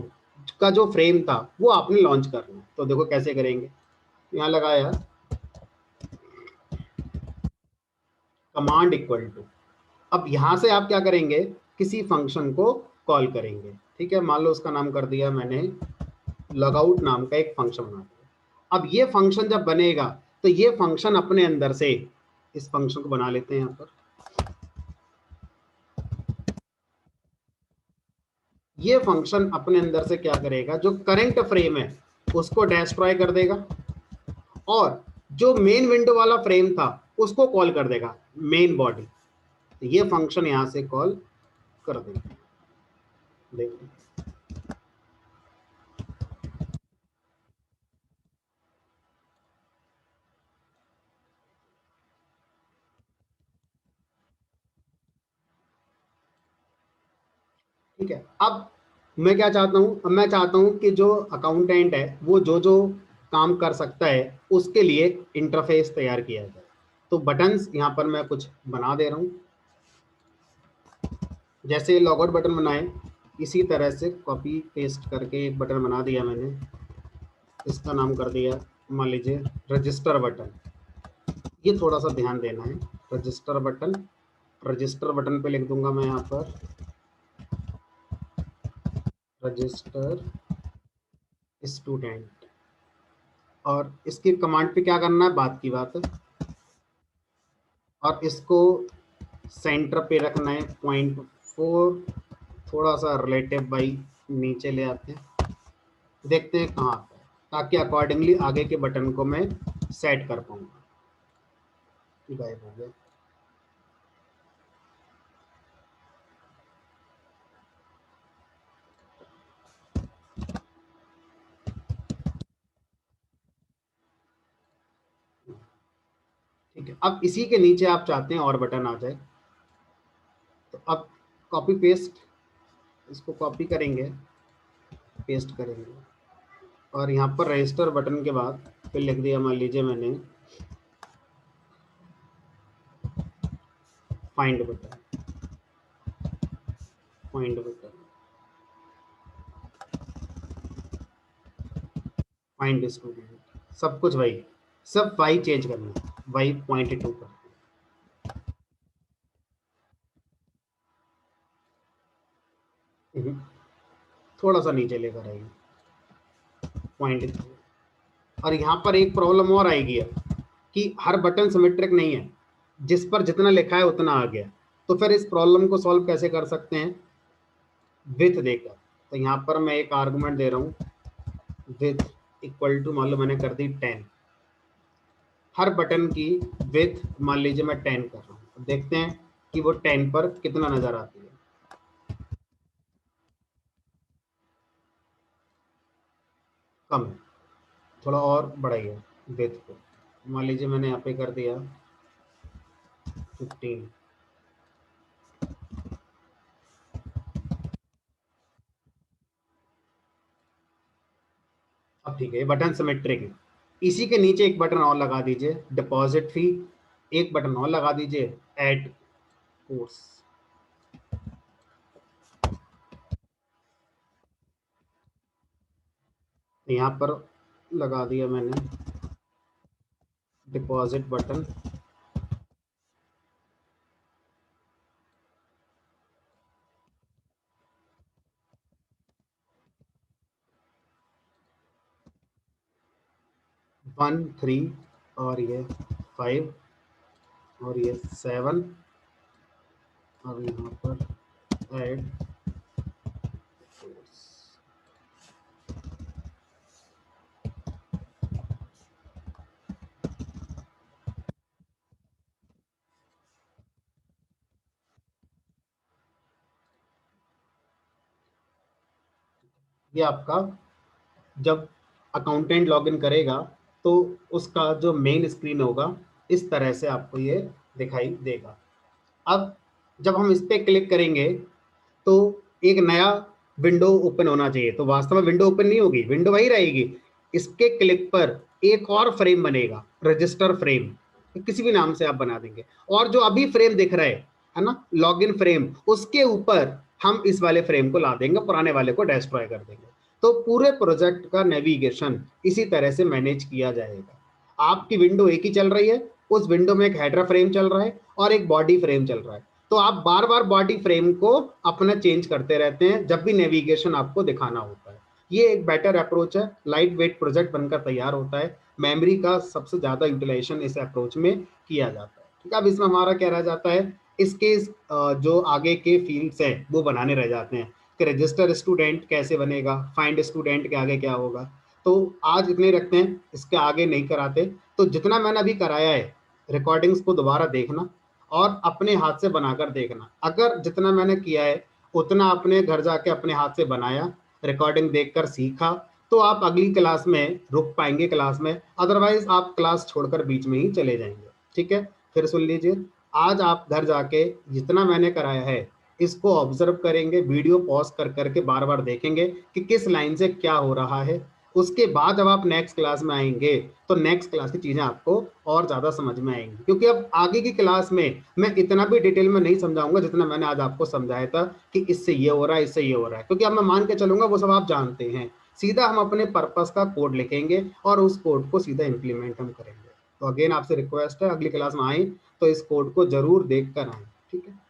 का जो फ्रेम था वो आपने लॉन्च करना है। तो देखो कैसे करेंगे, यहाँ लगाया कमांड इक्वल टू, अब यहां से आप क्या करेंगे, किसी फंक्शन को कॉल करेंगे। ठीक है, मान लो उसका नाम कर दिया मैंने लॉगआउट नाम का एक फंक्शन बना दिया। अब ये फंक्शन जब बनेगा तो ये फंक्शन अपने अंदर से, इस फंक्शन को बना लेते हैं यहाँ पर, ये फंक्शन अपने अंदर से क्या करेगा, जो करंट फ्रेम है उसको डिस्ट्रॉय कर देगा, और जो मेन विंडो वाला फ्रेम था उसको कॉल कर देगा मेन बॉडी। तो ये फंक्शन यहां से कॉल कर देगा, देखिए ठीक है। अब मैं क्या चाहता हूं, अब मैं चाहता हूं कि जो अकाउंटेंट है वो जो जो काम कर सकता है उसके लिए इंटरफेस तैयार किया जाए। तो बटन्स यहाँ पर मैं कुछ बना दे रहा हूँ, जैसे लॉगआउट बटन बनाए इसी तरह से कॉपी पेस्ट करके एक बटन बना दिया मैंने, इसका नाम कर दिया मान लीजिए रजिस्टर बटन। ये थोड़ा सा ध्यान देना है, रजिस्टर बटन, रजिस्टर बटन पे लिख दूंगा मैं यहाँ पर रजिस्टर स्टूडेंट, और इसकी कमांड पे क्या करना है, बात की बात है, और इसको सेंटर पे रखना है 0.4, थोड़ा सा रिलेटिव बाई नीचे ले आते हैं, देखते हैं कहाँ आता है, ताकि अकॉर्डिंगली आगे के बटन को मैं सेट कर पाऊंगा। गायब हो गया। ठीक है, अब इसी के नीचे आप चाहते हैं और बटन आ जाए, तो अब कॉपी पेस्ट, इसको कॉपी करेंगे, पेस्ट करेंगे, और यहाँ पर रजिस्टर बटन के बाद फिर लिख दिया, मान लीजिए मैंने find button, find button, find student, सब कुछ वही, सब वाई चेंज करना है, वाई 0.2 पर, थोड़ा सा नीचे लेकर आइए 0.2। और यहाँ पर एक प्रॉब्लम और आएगी कि हर बटन सिमेट्रिक नहीं है, जिस पर जितना लिखा है उतना आ गया, तो फिर इस प्रॉब्लम को सॉल्व कैसे कर सकते हैं, विथ देकर। तो यहाँ पर मैं एक आर्गुमेंट दे रहा हूँ, विथ इक्वल टू, मान लो मैंने कर दी 10, हर बटन की विथ मान लीजिए मैं 10 कर रहा हूँ, देखते हैं कि वो 10 पर कितना नजर आती है। कम है, थोड़ा और बढ़ाइए विथ को, मान लीजिए मैंने यहाँ पे कर दिया 15। अब ठीक है, ये बटन सिमेट्रिक है। इसी के नीचे एक बटन और लगा दीजिए, डिपॉजिट फी, एक बटन और लगा दीजिए, ऐड कोर्स। यहाँ पर लगा दिया मैंने डिपॉजिट बटन, वन 3 और ये 5 और ये 7, और यहाँ पर ऐड कोर्स। ये आपका जब अकाउंटेंट लॉगिन करेगा तो उसका जो मेन स्क्रीन होगा, इस तरह से आपको ये दिखाई देगा। अब जब हम इस पर क्लिक करेंगे तो एक नया विंडो ओपन होना चाहिए, तो वास्तव में विंडो ओपन नहीं होगी, विंडो वही रहेगी। इसके क्लिक पर एक और फ्रेम बनेगा, रजिस्टर फ्रेम, किसी भी नाम से आप बना देंगे, और जो अभी फ्रेम दिख रहा है ना, लॉगिन फ्रेम, उसके ऊपर हम इस वाले फ्रेम को ला देंगे, पुराने वाले को डिस्ट्रॉय कर देंगे। तो पूरे प्रोजेक्ट का नेविगेशन इसी तरह से मैनेज किया जाएगा। आपकी विंडो एक ही चल रही है, उस विंडो में एक हेडर फ्रेम चल रहा है और एक बॉडी फ्रेम चल रहा है, तो आप बार बार बॉडी फ्रेम को अपना चेंज करते रहते हैं जब भी नेविगेशन आपको दिखाना होता है। ये एक बेटर अप्रोच है, लाइट वेट प्रोजेक्ट बनकर तैयार होता है, मेमोरी का सबसे ज्यादा यूटिलाइजेशन इस अप्रोच में किया जाता है। ठीक है, अब इसमें हमारा क्या रह जाता है, इसके जो आगे के फील्ड्स हैं वो बनाने रह जाते हैं कि रजिस्टर स्टूडेंट कैसे बनेगा, फाइंड स्टूडेंट के आगे क्या होगा। तो आज इतने रखते हैं, इसके आगे नहीं कराते। तो जितना मैंने अभी कराया है, रिकॉर्डिंग्स को दोबारा देखना और अपने हाथ से बनाकर देखना। अगर जितना मैंने किया है उतना अपने घर जाके अपने हाथ से बनाया, रिकॉर्डिंग देखकर सीखा, तो आप अगली क्लास में रुक पाएंगे क्लास में, अदरवाइज आप क्लास छोड़कर बीच में ही चले जाएंगे। ठीक है, फिर सुन लीजिए, आज आप घर जाके जितना मैंने कराया है इसको ऑब्जर्व करेंगे, वीडियो पॉज कर करके बार बार देखेंगे कि किस लाइन से क्या हो रहा है। उसके बाद जब आप नेक्स्ट क्लास में आएंगे तो नेक्स्ट क्लास की चीज़ें आपको और ज़्यादा समझ में आएंगी, क्योंकि अब आगे की क्लास में मैं इतना भी डिटेल में नहीं समझाऊंगा जितना मैंने आज आपको समझाया था कि इससे ये हो रहा है, इससे ये हो रहा है, क्योंकि अब मैं मान के चलूंगा वो सब आप जानते हैं। सीधा हम अपने पर्पस का कोड लिखेंगे और उस कोड को सीधा इम्प्लीमेंट हम करेंगे। तो अगेन आपसे रिक्वेस्ट है, अगली क्लास में आए तो इस कोड को जरूर देख कर आए। ठीक है।